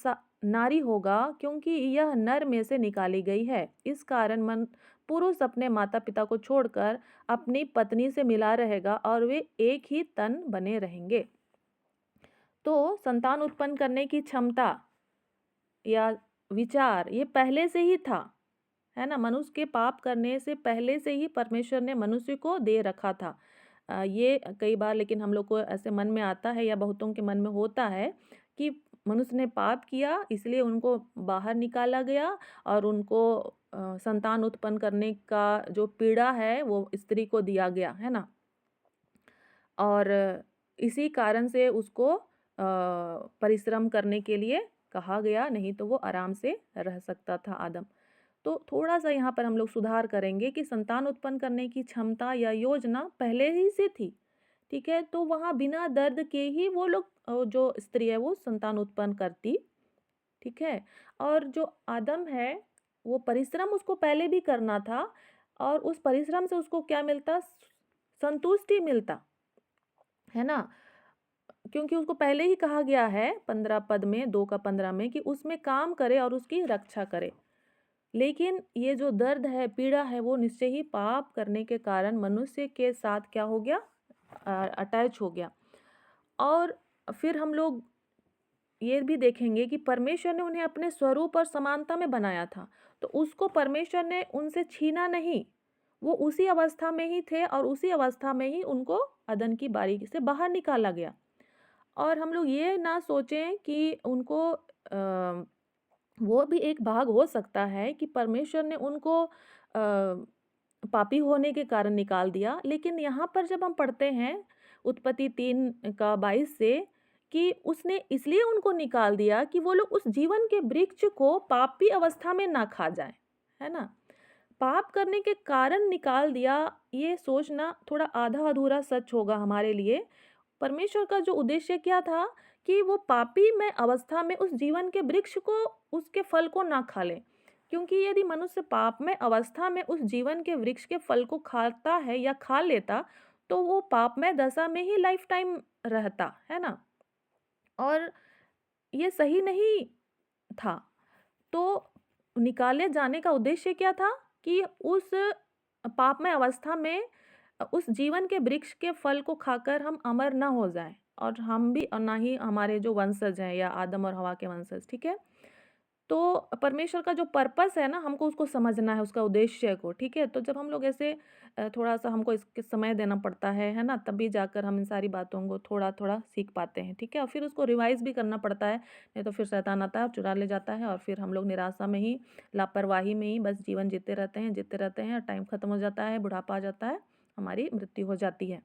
नारी होगा, क्योंकि यह नर में से निकाली गई है। इस कारण पुरुष अपने माता पिता को छोड़कर अपनी पत्नी से मिला रहेगा और वे एक ही तन बने रहेंगे। तो संतान उत्पन्न करने की क्षमता या विचार ये पहले से ही था, है ना। मनुष्य के पाप करने से पहले से ही परमेश्वर ने मनुष्य को दे रखा था। ये कई बार लेकिन हम लोग को ऐसे मन में आता है या बहुतों के मन में होता है कि मनुष्य ने पाप किया इसलिए उनको बाहर निकाला गया और उनको संतान उत्पन्न करने का जो पीड़ा है वो स्त्री को दिया गया, है ना। और इसी कारण से उसको परिश्रम करने के लिए कहा गया, नहीं तो वो आराम से रह सकता था आदम। तो थोड़ा सा यहाँ पर हम लोग सुधार करेंगे कि संतान उत्पन्न करने की क्षमता या योजना पहले ही से थी। ठीक है, तो वहाँ बिना दर्द के ही वो लोग जो स्त्री है वो संतान उत्पन्न करती। ठीक है, और जो आदम है वो परिश्रम उसको पहले भी करना था और उस परिश्रम से उसको क्या मिलता, संतुष्टि मिलता, है ना। क्योंकि उसको पहले ही कहा गया है 15 पद में 2 का 15 में कि उसमें काम करे और उसकी रक्षा करे। लेकिन ये जो दर्द है, पीड़ा है, वो निश्चय ही पाप करने के कारण मनुष्य के साथ क्या हो गया, अटैच हो गया। और फिर हम लोग ये भी देखेंगे कि परमेश्वर ने उन्हें अपने स्वरूप और समानता में बनाया था, तो उसको परमेश्वर ने उनसे छीना नहीं, वो उसी अवस्था में ही थे और उसी अवस्था में ही उनको अदन की बारी से बाहर निकाला गया। और हम लोग ये ना सोचें कि उनको वो भी एक भाग हो सकता है कि परमेश्वर ने उनको पापी होने के कारण निकाल दिया। लेकिन यहाँ पर जब हम पढ़ते हैं उत्पत्ति 3 का 22 से कि उसने इसलिए उनको निकाल दिया कि वो लोग उस जीवन के वृक्ष को पापी अवस्था में ना खा जाए, है ना। पाप करने के कारण निकाल दिया, ये सोचना थोड़ा आधा अधूरा सच होगा हमारे लिए। परमेश्वर का जो उद्देश्य क्या था कि वो पापी में अवस्था में उस जीवन के वृक्ष को, उसके फल को ना खा ले। क्योंकि यदि मनुष्य पाप में अवस्था में उस जीवन के वृक्ष के फल को खाता है या खा लेता तो वो पाप में दशा में ही लाइफ टाइम रहता, है ना। और ये सही नहीं था। तो निकाले जाने का उद्देश्य क्या था कि उस पापमय अवस्था में उस जीवन के वृक्ष के फल को खाकर हम अमर ना हो जाएं, और हम भी और ना ही हमारे जो वंशज हैं या आदम और हवा के वंशज, ठीक है। तो परमेश्वर का जो पर्पस है ना, हमको उसको समझना है, उसका उद्देश्य को, ठीक है। तो जब हम लोग ऐसे थोड़ा-सा हमको इसके समय देना पड़ता है ना? तभी जाकर हम इन सारी बातों को थोड़ा-थोड़ा सीख पाते हैं, ठीक है। और फिर उसको रिवाइज़ भी करना पड़ता है, नहीं तो फिर शैतान आता है और चुरा ले जाता है, और फिर हम लोग निराशा में ही, लापरवाही में ही बस जीवन जीते रहते हैं, टाइम खत्म हो जाता है, बुढ़ापा आ जाता है, हमारी मृत्यु हो जाती है,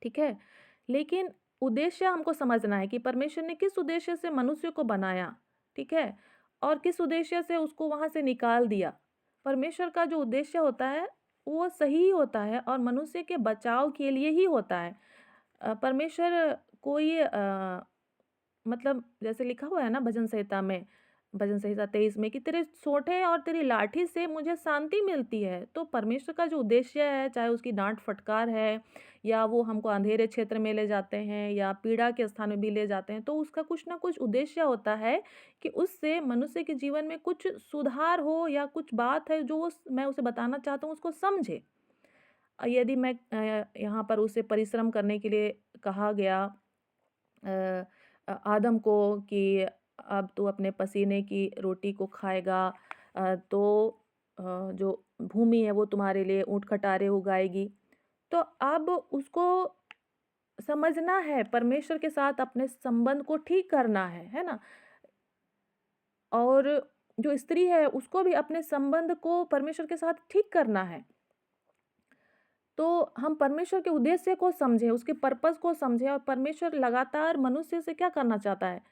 ठीक है। लेकिन उद्देश्य हमको समझना है कि परमेश्वर ने किस उद्देश्य से मनुष्य को बनाया, ठीक है? और किस उद्देश्य से उसको वहाँ से निकाल दिया। परमेश्वर का जो उद्देश्य होता है, वो सही होता है और मनुष्य के बचाव के लिए ही होता है। परमेश्वर कोई मतलब जैसे लिखा हुआ है ना भजन संहिता में, भजन संहिता 23 में, कि तेरे सोंठे और तेरी लाठी से मुझे शांति मिलती है। तो परमेश्वर का जो उद्देश्य है, चाहे उसकी डाँट फटकार है, या वो हमको अंधेरे क्षेत्र में ले जाते हैं या पीड़ा के स्थान में भी ले जाते हैं, तो उसका कुछ ना कुछ उद्देश्य होता है कि उससे मनुष्य के जीवन में कुछ सुधार हो, या कुछ बात है जो मैं उसे बताना चाहता हूँ, उसको समझे। यदि मैं यहाँ पर उसे परिश्रम करने के लिए कहा गया अ आदम को कि अब तू अपने पसीने की रोटी को खाएगा, तो जो भूमि है वो तुम्हारे लिए ऊँट खटारे उगाएगी। तो अब उसको समझना है, परमेश्वर के साथ अपने संबंध को ठीक करना है ना? और जो स्त्री है उसको भी अपने संबंध को परमेश्वर के साथ ठीक करना है। तो हम परमेश्वर के उद्देश्य को समझें, उसके पर्पस को समझें, और परमेश्वर लगातार मनुष्य से क्या करना चाहता है?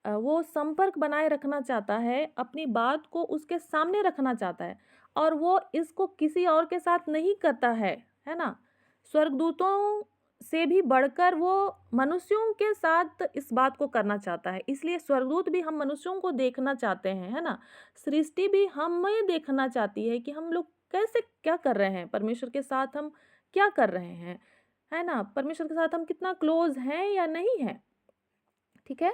वो संपर्क बनाए रखना चाहता है, अपनी बात को उसके सामने रखना चाहता है, और वो इसको किसी और के साथ नहीं करता है ना? स्वर्गदूतों से भी बढ़कर वो मनुष्यों के साथ इस बात को करना चाहता है। इसलिए स्वर्गदूत भी हम मनुष्यों को देखना चाहते हैं, है ना? सृष्टि भी हमें देखना चाहती है कि हम लोग कैसे क्या कर रहे हैं, परमेश्वर के साथ हम क्या कर रहे हैं, है ना? परमेश्वर के साथ हम कितना क्लोज़ हैं या नहीं हैं, ठीक है?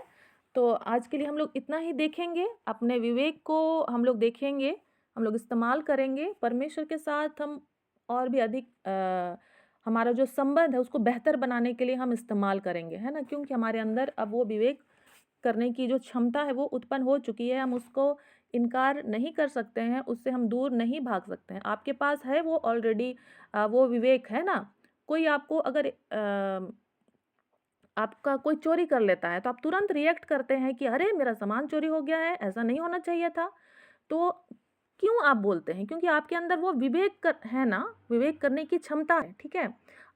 तो आज के लिए हम लोग इतना ही देखेंगे, अपने विवेक को हम लोग देखेंगे, हम लोग इस्तेमाल करेंगे, परमेश्वर के साथ हम और भी अधिक हमारा जो संबंध है उसको बेहतर बनाने के लिए हम इस्तेमाल करेंगे, है ना? क्योंकि हमारे अंदर अब वो विवेक करने की जो क्षमता है वो उत्पन्न हो चुकी है, हम उसको इनकार नहीं कर सकते हैं, उससे हम दूर नहीं भाग सकते हैं। आपके पास है वो ऑलरेडी, वो विवेक, है ना? कोई आपको अगर आपका कोई चोरी कर लेता है, तो आप तुरंत रिएक्ट करते हैं कि अरे! मेरा सामान चोरी हो गया है, ऐसा नहीं होना चाहिए था। तो क्यों आप बोलते हैं? क्योंकि आपके अंदर वो विवेक है ना, विवेक करने की क्षमता है, ठीक है?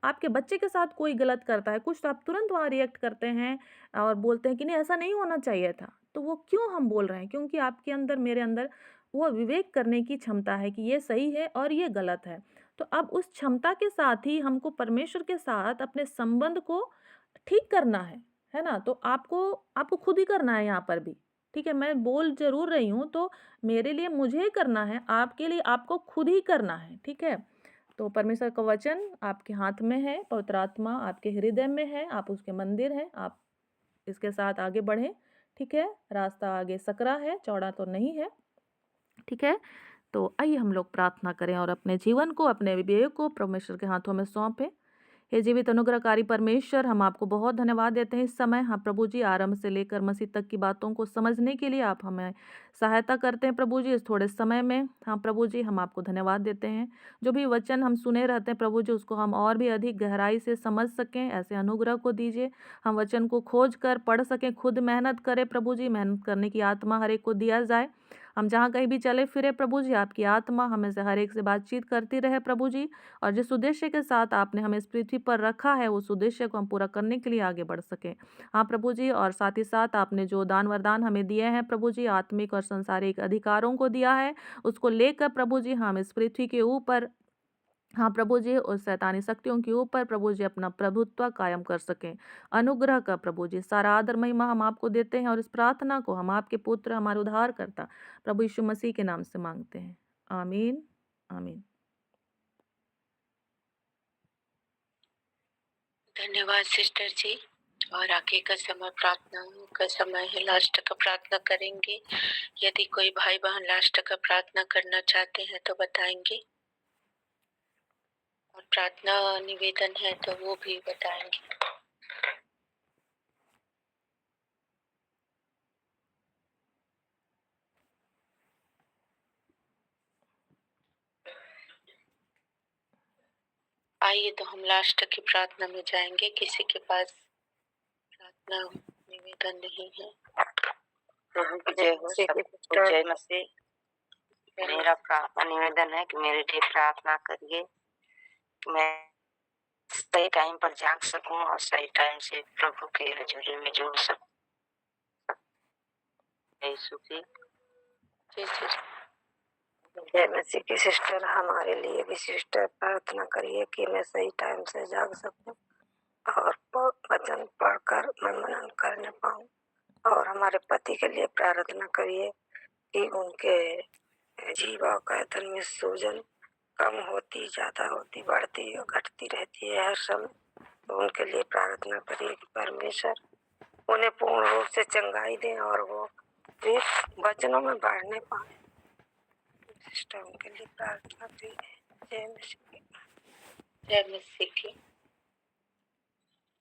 आपके बच्चे के साथ कोई गलत करता है कुछ, तो आप तुरंत वहाँ रिएक्ट करते हैं और बोलते हैं कि नहीं, ऐसा नहीं होना चाहिए था। तो वो क्यों हम बोल रहे हैं? क्योंकि आपके अंदर, मेरे अंदर वो विवेक करने की क्षमता है कि ये सही है और ये गलत है। तो अब उस क्षमता के साथ ही हमको परमेश्वर के साथ अपने संबंध को ठीक करना है ना? तो आपको आपको खुद ही करना है यहाँ पर भी, ठीक है? मैं बोल ज़रूर रही हूँ, तो मेरे लिए मुझे करना है, आपके लिए आपको खुद ही करना है, ठीक है? तो परमेश्वर का वचन आपके हाथ में है, पवित्र आत्मा आपके हृदय में है, आप उसके मंदिर हैं, आप इसके साथ आगे बढ़ें, ठीक है? रास्ता आगे सकरा है, चौड़ा तो नहीं है, ठीक है? तो आइए हम लोग प्रार्थना करें और अपने जीवन को, अपने विवेक को परमेश्वर के हाथों में सौंपें। हे जीवित अनुग्रहकारी परमेश्वर, हम आपको बहुत धन्यवाद देते हैं इस समय। हाँ प्रभु जी, आरंभ से लेकर मसीह तक की बातों को समझने के लिए आप हमें सहायता करते हैं प्रभु जी, इस थोड़े समय में। हाँ प्रभु जी, हम आपको धन्यवाद देते हैं। जो भी वचन हम सुने रहते हैं प्रभु जी, उसको हम और भी अधिक गहराई से समझ सकें, ऐसे अनुग्रह को दीजिए। हम वचन को खोज कर पढ़ सकें, खुद मेहनत करें प्रभु जी, मेहनत करने की आत्मा हर एक को दिया जाए। हम जहाँ कहीं भी चले फिरे प्रभु जी, आपकी आत्मा हमें से हर एक से बातचीत करती रहे प्रभु जी, और जिस उद्देश्य के साथ आपने हमें इस पृथ्वी पर रखा है, उस उद्देश्य को हम पूरा करने के लिए आगे बढ़ सकें। हाँ प्रभु जी, और साथ ही साथ आपने जो दान वरदान हमें दिए हैं प्रभु जी, आत्मिक और संसारिक अधिकारों को दिया है, उसको लेकर प्रभु जी हम इस पृथ्वी के ऊपर, हाँ प्रभु जी, उस शैतानी शक्तियों के ऊपर प्रभु जी अपना प्रभुत्व कायम कर सकें। अनुग्रह का प्रभु जी सारा आदर महिमा हम आपको देते हैं, और इस प्रार्थना को हम आपके पुत्र, हमारे उद्धारकर्ता प्रभु यीशु मसीह के नाम से मांगते हैं। आमीन, आमीन। धन्यवाद सिस्टर जी। और आगे का समय प्रार्थना का समय है, लास्ट का प्रार्थना करेंगे। यदि कोई भाई बहन लास्ट का प्रार्थना करना चाहते हैं तो बताएंगे, और प्रार्थना निवेदन है तो वो भी बताएंगे। आइए तो हम लास्ट की प्रार्थना में जाएंगे। किसी के पास प्रार्थना निवेदन नहीं है? जय हो सबको, जय मसीह। मेरा प्रार्थना निवेदन है कि मेरे लिए प्रार्थना करिए, मैं सही टाइम पर जाग सकूं और सही टाइम से प्रभु के हजूरी में जुड़ सकूं। यीशु की जय मसीह की सिस्टर, हमारे लिए भी सिस्टर प्रार्थना करिए कि मैं सही टाइम से जाग सकूं और वचन पढ़कर मैं मनन करने पाऊं। और हमारे पति के लिए प्रार्थना करिए कि उनके जीवा गर्दन में सूजन कम होती, ज्यादा होती, बढ़ती और घटती रहती है हर समय। तो उनके लिए प्रार्थना करिए कि परमेश्वर उन्हें पूर्ण रूप से चंगाई दें और वो भी वचनों में बढ़ने पाए। सिस्टर उनके लिए प्रार्थना करिए। जय मसीह की। जय मसीह की।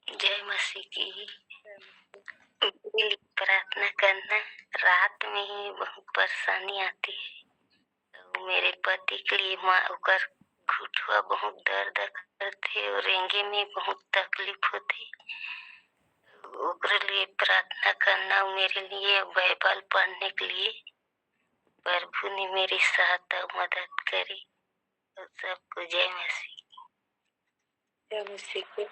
जय मसीह की। प्रार्थना करना, रात में ही बहुत परेशानी आती है। तो मेरे पति के लिए ओकर घुटवा बहुत दर्द करते और रेंगे में बहुत तकलीफ होती। ओकरे लिए प्रार्थना करना, मेरे लिए बाइबल पढ़ने के लिए प्रभु ने मेरी सहायता मदद करी। और सबको जय मसीह। जय मसीह की।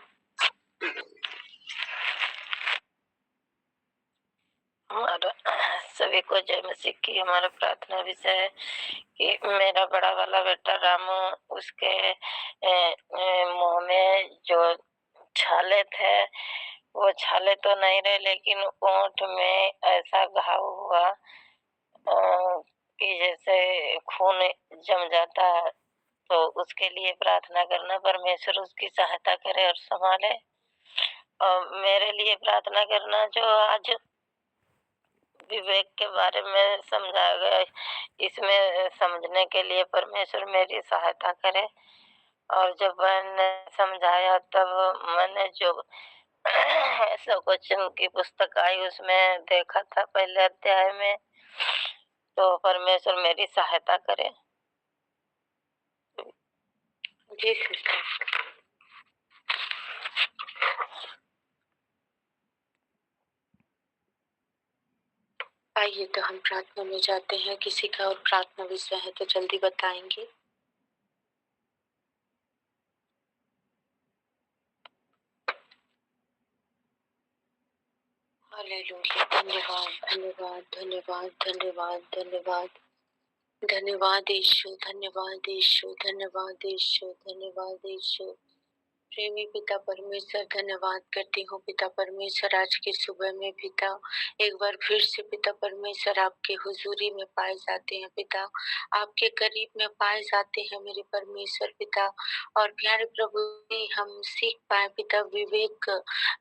और सभी को जय मसीह की। हमारा प्रार्थना विषय है कि मेरा बड़ा वाला बेटा रामू, उसके मुंह में जो छाले थे वो छाले तो नहीं रहे, लेकिन ओंठ में ऐसा घाव हुआ कि जैसे खून जम जाता है। तो उसके लिए प्रार्थना करना, परमेश्वर उसकी सहायता करे और संभाले। और मेरे लिए प्रार्थना करना, जो आज विवेक के बारे में समझाया गया, इसमें समझने के लिए परमेश्वर मेरी सहायता करे। और जब मैंने समझाया तब मैंने जो क्वेश्चन की पुस्तक आई उसमें देखा था पहले अध्याय में। तो परमेश्वर मेरी सहायता करे। जी सिस्टर। आइए तो हम प्रार्थना में जाते हैं। किसी का और प्रार्थना विषय है तो जल्दी बताएंगे। हालेलुया। धन्यवाद धन्यवाद धन्यवाद धन्यवाद धन्यवाद धन्यवाद यीशु, धन्यवाद यीशु, धन्यवाद यीशु, धन्यवाद यीशु। प्रेमी पिता परमेश्वर, धन्यवाद करती हूँ पिता परमेश्वर, आज की सुबह में पिता एक बार फिर से पिता परमेश्वर आपके हुजूरी में पाए जाते हैं पिता, आपके करीब में पाए जाते हैं मेरे परमेश्वर पिता। और प्यारे प्रभु जी, हम सीख पाए पिता विवेक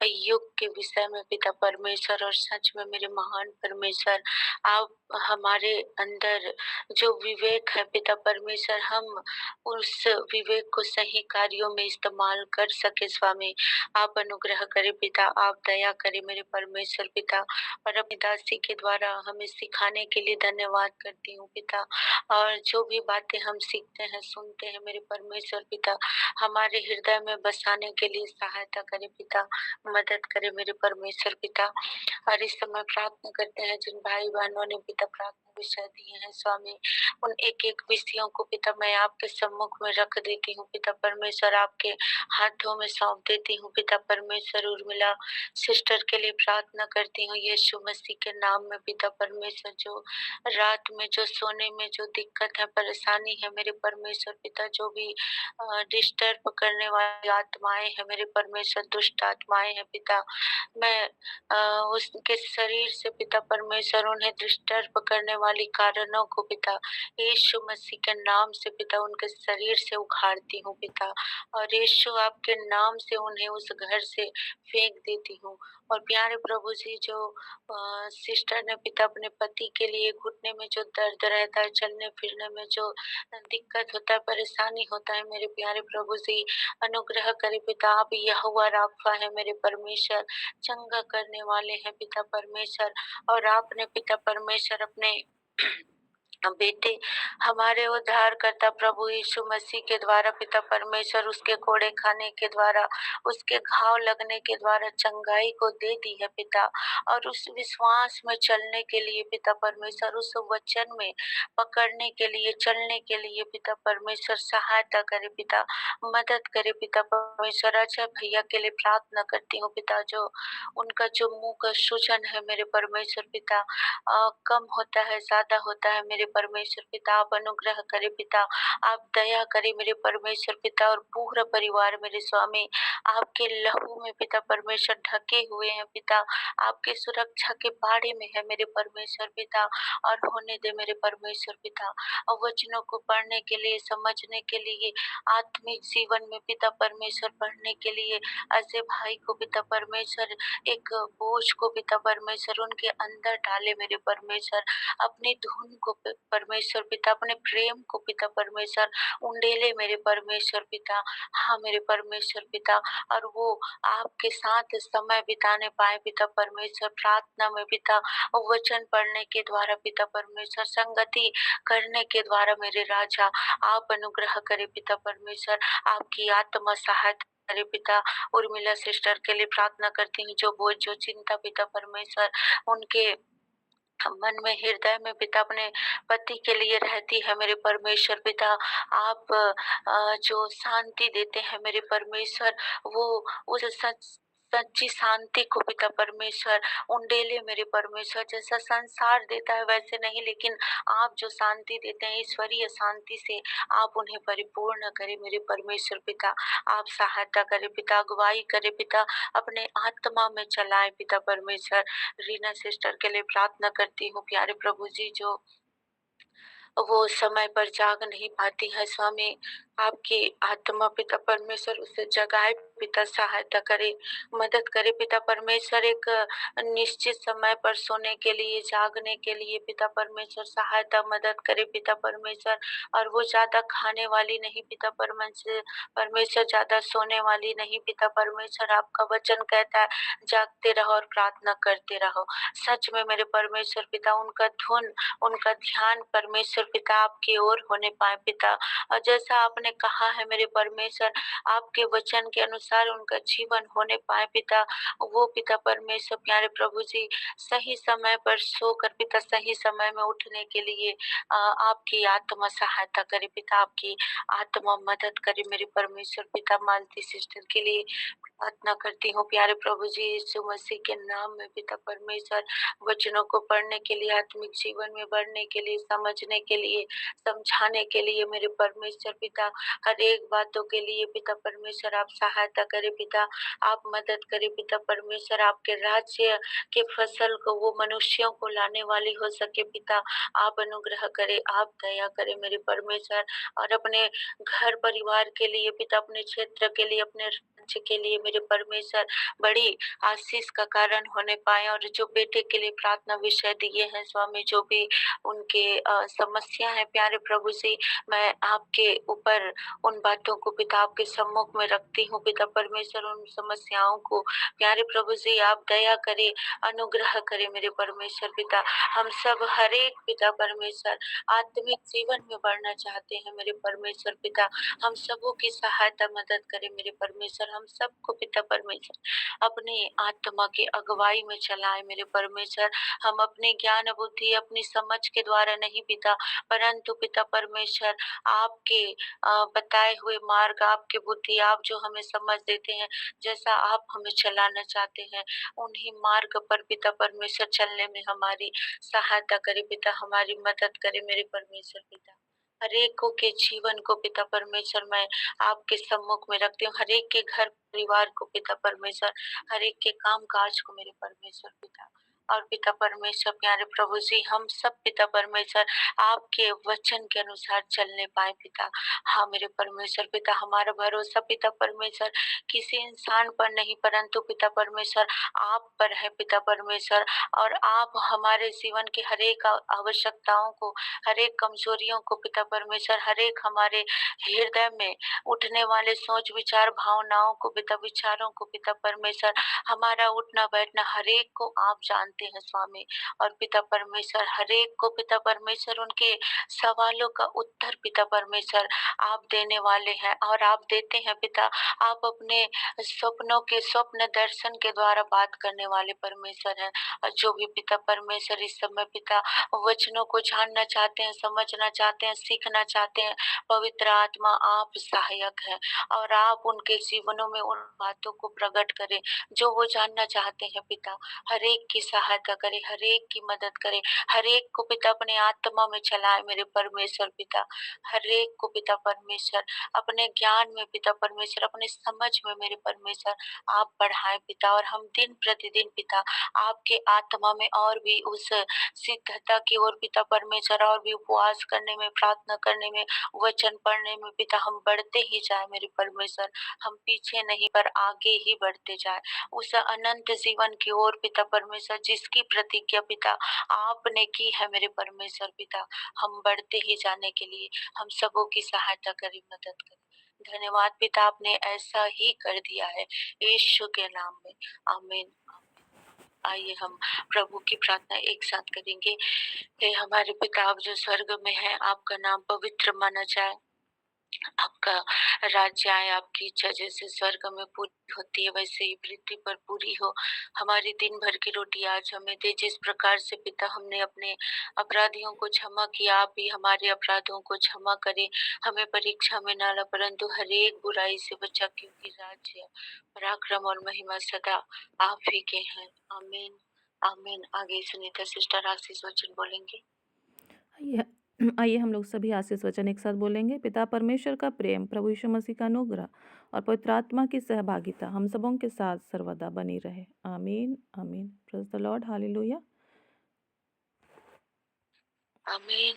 युग के विषय में पिता परमेश्वर। और सच में मेरे महान परमेश्वर, आप हमारे अंदर जो विवेक है पिता परमेश्वर, हम उस विवेक को सही कार्यों में इस्तेमाल कर सके स्वामी। आप अनुग्रह करें पिता, आप दया करें मेरे परमेश्वर पिता। और अपनी दासी के द्वारा हमें सिखाने के लिए धन्यवाद करती हूँ पिता। और जो भी बातें हम सीखते हैं, सुनते हैं मेरे परमेश्वर पिता, हमारे हृदय में बसाने के लिए सहायता करें पिता, मदद करें मेरे परमेश्वर पिता। और इस समय प्रार्थना करते हैं जिन भाई बहनों ने पिता प्रार्थना विषय दिए हैं स्वामी, उन एक एक विषयों को पिता मैं आपके सम्मुख में रख देती हूँ पिता परमेश्वर, आपके हाथों में सौंप देती हूँ पिता परमेश्वर। उर्मिला सिस्टर के लिए प्रार्थना करती हूँ यीशु मसीह के नाम में पिता परमेश्वर। जो रात में जो सोने में जो दिक्कत है, परेशानी है मेरे परमेश्वर पिता, जो भी डिस्टर्ब करने वाली आत्माएं हैं मेरे परमेश्वर, दुष्ट आत्माएं हैं पिता, मैं उसके शरीर से पिता परमेश्वर उन्हें डिस्टर्ब करने वाली कारणों को पिता यीशु मसीह के नाम से पिता उनके शरीर से उखाड़ती हूँ पिता। और यीशु आप आपके नाम से उन्हें उस घर से फेंक देती हूँ। और प्यारे प्रभु जी, जो सिस्टर ने पिता अपने पति के लिए घुटने में जो दर्द रहता है, चलने फिरने में जो दिक्कत होता है, परेशानी होता है, मेरे प्यारे प्रभु जी अनुग्रह करे पिता। आप यहोवा राफा है मेरे परमेश्वर, चंगा करने वाले हैं पिता परमेश्वर। और आपने पिता परमेश्वर अपने बेटे हमारे उद्धारकर्ता प्रभु यीशु मसीह के द्वारा पिता परमेश्वर उसके कोड़े खाने के द्वारा, उसके घाव लगने के द्वारा चंगाई को दे दी है पिता। और उस विश्वास में चलने के लिए पिता परमेश्वर, उस वचन में पकड़ने के लिए, चलने के लिए पिता परमेश्वर सहायता करे पिता, मदद करे पिता परमेश्वर। अच्छा भैया के लिए प्रार्थना करती हूँ पिता, जो उनका जो मुंह का सूजन है मेरे परमेश्वर पिता, कम होता है, ज़्यादा होता है मेरे परमेश्वर पिता। आप अनुग्रह करें पिता, आप दया करें मेरे परमेश्वर पिता। और पूरा परिवार मेरे स्वामी आपके लहू में पिता परमेश्वर ढके हुए हैं पिता, आपके सुरक्षा के बाड़े में है मेरे परमेश्वर पिता। और होने दे मेरे परमेश्वर पिता, और वचनों को पढ़ने के लिए, समझने के लिए, आत्मिक जीवन में पिता परमेश्वर बढ़ने के लिए अजय भाई को पिता परमेश्वर एक बोझ को पिता परमेश्वर उनके अंदर डाले मेरे परमेश्वर। अपनी धुन को परमेश्वर पिता, अपने प्रेम को पिता परमेश्वर उंडेले मेरे परमेश्वर पिता। हाँ मेरे परमेश्वर पिता, और वो आपके साथ समय बिताने पाए पिता परमेश्वर, प्रार्थना में पिता, वचन पढ़ने के द्वारा पिता परमेश्वर, संगति करने के द्वारा मेरे राजा आप अनुग्रह करे पिता परमेश्वर। आपकी आत्मा सहायता करे पिता। उर्मिला सिस्टर के लिए प्रार्थना करती हूँ, जो बोझ, जो चिंता पिता परमेश्वर उनके मन में, हृदय में पिता अपने पति के लिए रहती है मेरे परमेश्वर पिता। आप जो शांति देते हैं मेरे परमेश्वर, वो उस सच्ची शांति को पिता परमेश्वर उंडेले मेरे परमेश्वर। जैसा संसार देता है वैसे नहीं, लेकिन आप जो शांति देते हैं, ईश्वरीय शांति से आप उन्हें परिपूर्ण करें मेरे परमेश्वर पिता। आप सहायता करें पिता, अगुवाई करें पिता, अपने आत्मा में चलाए पिता परमेश्वर। रीना सिस्टर के लिए प्रार्थना करती हूँ प्यारे प्रभु जी, जो वो समय पर जाग नहीं पाती है स्वामी, आपकी आत्मा पिता परमेश्वर उसे जगाए पिता, सहायता करे, मदद करे पिता परमेश्वर। एक निश्चित समय पर सोने के लिए, जागने के लिए पिता परमेश्वर सहायता, मदद करे पिता परमेश्वर। और वो ज्यादा खाने वाली नहीं पिता परमेश्वर, ज्यादा सोने वाली नहीं पिता परमेश्वर। आपका वचन कहता है जागते रहो और प्रार्थना करते रहो। सच में मेरे परमेश्वर पिता, उनका धुन, उनका ध्यान परमेश्वर पिता आपकी ओर होने पाए पिता। और जैसा आपने कहा है मेरे परमेश्वर, आपके वचन के अनुसार उनका जीवन होने पाए पिता। वो पिता परमेश्वर प्यारे प्रभु जी सही समय पर सोकर पिता, सही समय में उठने के लिए आपकी आत्मा सहायता करे पिता, आपकी आत्मा मदद करे मेरे परमेश्वर पिता। मालती सिस्टर के लिए प्रार्थना करती हूँ प्यारे प्रभु जी यीशु मसीह के नाम में पिता परमेश्वर। वचनों को पढ़ने के लिए, आत्मिक जीवन में बढ़ने के लिए, समझने के लिए, समझाने के लिए मेरे परमेश्वर पिता, हर एक बातों के लिए पिता परमेश्वर आप सहायता करें पिता, आप मदद करें पिता परमेश्वर। आपके राज्य के फसल को वो मनुष्यों को लाने वाली हो सके पिता, आप अनुग्रह करें, आप दया करें मेरे परमेश्वर। और अपने घर परिवार के लिए पिता, अपने क्षेत्र के लिए, अपने राज्य के लिए मेरे परमेश्वर बड़ी आशीष का कारण होने पाए। और जो बेटे के लिए प्रार्थना विषय दिए हैं स्वामी, जो भी उनके समस्या है प्यारे प्रभु जी, मैं आपके ऊपर उन बातों को पिता आपके सम्मुख में रखती हूँ पिता परमेश्वर। उन समस्याओं को प्यारे प्रभु जी आप दया करें, अनुग्रह करें मेरे परमेश्वर पिता। हम सब हर एक पिता परमेश्वर आत्मिक जीवन में बढ़ना चाहते हैं मेरे परमेश्वर पिता। हम सबों की सहायता, मदद करें मेरे परमेश्वर। हम सबको पिता परमेश्वर अपनी आत्मा की अगुवाई में चलाए मेरे परमेश्वर। हम अपने ज्ञान, बुद्धि, अपनी समझ के द्वारा नहीं पिता, परंतु पिता परमेश्वर आपके बताए हुए मार्ग, आपके बुद्धि, आप जो हमें समझ देते हैं, जैसा आप हमें चलाना चाहते हैं, उन्हीं मार्ग पर पिता परमेश्वर चलने में हमारी सहायता करे पिता, हमारी मदद करे मेरे परमेश्वर पिता। हरेक के जीवन को पिता परमेश्वर मैं आपके सम्मुख में रखती हूँ, हरेक के घर परिवार को पिता परमेश्वर, हरेक के काम काज को मेरे परमेश्वर पिता और पिता परमेश्वर प्यारे प्रभु जी, हम सब पिता परमेश्वर आपके वचन के अनुसार चलने पाए पिता। हाँ मेरे परमेश्वर पिता, हमारा भरोसा पिता परमेश्वर किसी इंसान पर नहीं, परंतु पिता परमेश्वर आप पर है पिता परमेश्वर। और आप हमारे जीवन की हर एक आवश्यकताओं को, हर एक कमजोरियों को पिता परमेश्वर, हर एक हमारे हृदय में उठने वाले सोच विचार भावनाओं को पिता, विचारों को पिता परमेश्वर, हमारा उठना बैठना हर एक को आप जानते हैं स्वामी। और पिता परमेश्वर हर एक को पिता परमेश्वर उनके सवालों का उत्तर पिता परमेश्वर आप देने वाले हैं, और आप देते हैं पिता। आप अपने सपनों के स्वप्न दर्शन के द्वारा बात करने वाले परमेश्वर हैं। और जो भी पिता परमेश्वर इस समय पिता वचनों को जानना चाहते हैं, समझना चाहते हैं, सीखना चाहते हैं, पवित्र आत्मा आप सहायक हैं, और आप उनके जीवनों में उन बातों को प्रकट करें जो वो जानना चाहते हैं पिता। हर एक की सहायता करें, हर एक की मदद करें, हर एक को पिता अपने आत्मा में चलाए मेरे परमेश्वर पिता। हर एक को पिता परमेश्वर अपने ज्ञान में पिता परमेश्वर, अपने समझ में मेरे परमेश्वर आप बढ़ाएं पिता। और हम दिन प्रतिदिन पिता आपके आत्मा में और भी उस सिद्धता की ओर पिता परमेश्वर, और भी उपवास करने में, प्रार्थना करने में, वचन पढ़ने में पिता हम बढ़ते ही जाए मेरे परमेश्वर। हम पीछे नहीं पर आगे ही बढ़ते जाए उस अनंत जीवन की ओर पिता परमेश्वर, जिसकी प्रतिज्ञा पिता आपने की है मेरे परमेश्वर पिता। हम बढ़ते ही जाने के लिए हम सबों की सहायता करें, मदद करें। धन्यवाद पिता, आपने ऐसा ही कर दिया है यीशु के नाम में, आमीन। आइए हम प्रभु की प्रार्थना एक साथ करेंगे। हे हमारे पिता आप जो स्वर्ग में है, आपका नाम पवित्र माना जाए, आपका राज्य आए, आपकी इच्छा जैसे स्वर्ग में पूरी होती है वैसे ही पृथ्वी पर पूरी हो। हमारी दिन भर की रोटी आज हमें दे, जिस प्रकार से पिता हमने अपने अपराधियों को क्षमा किया, आप भी हमारे अपराधों को क्षमा करें। हमें परीक्षा में न ला, परंतु हर एक बुराई से बचा, क्योंकि राज्य, पराक्रम और महिमा सदा आप ही के हैं, आमीन आमीन। आगे सुनीता सिस्टर आशीष वचन बोलेंगे। आइए आइए हम लोग सभी आशीष वचन एक साथ बोलेंगे। पिता परमेश्वर का प्रेम, प्रभु यीशु मसीह का अनुग्रह और पवित्र आत्मा की सहभागिता हम सबों के साथ सर्वदा बनी रहे, आमीन आमीन। Praise the Lord, hallelujah. आमीन।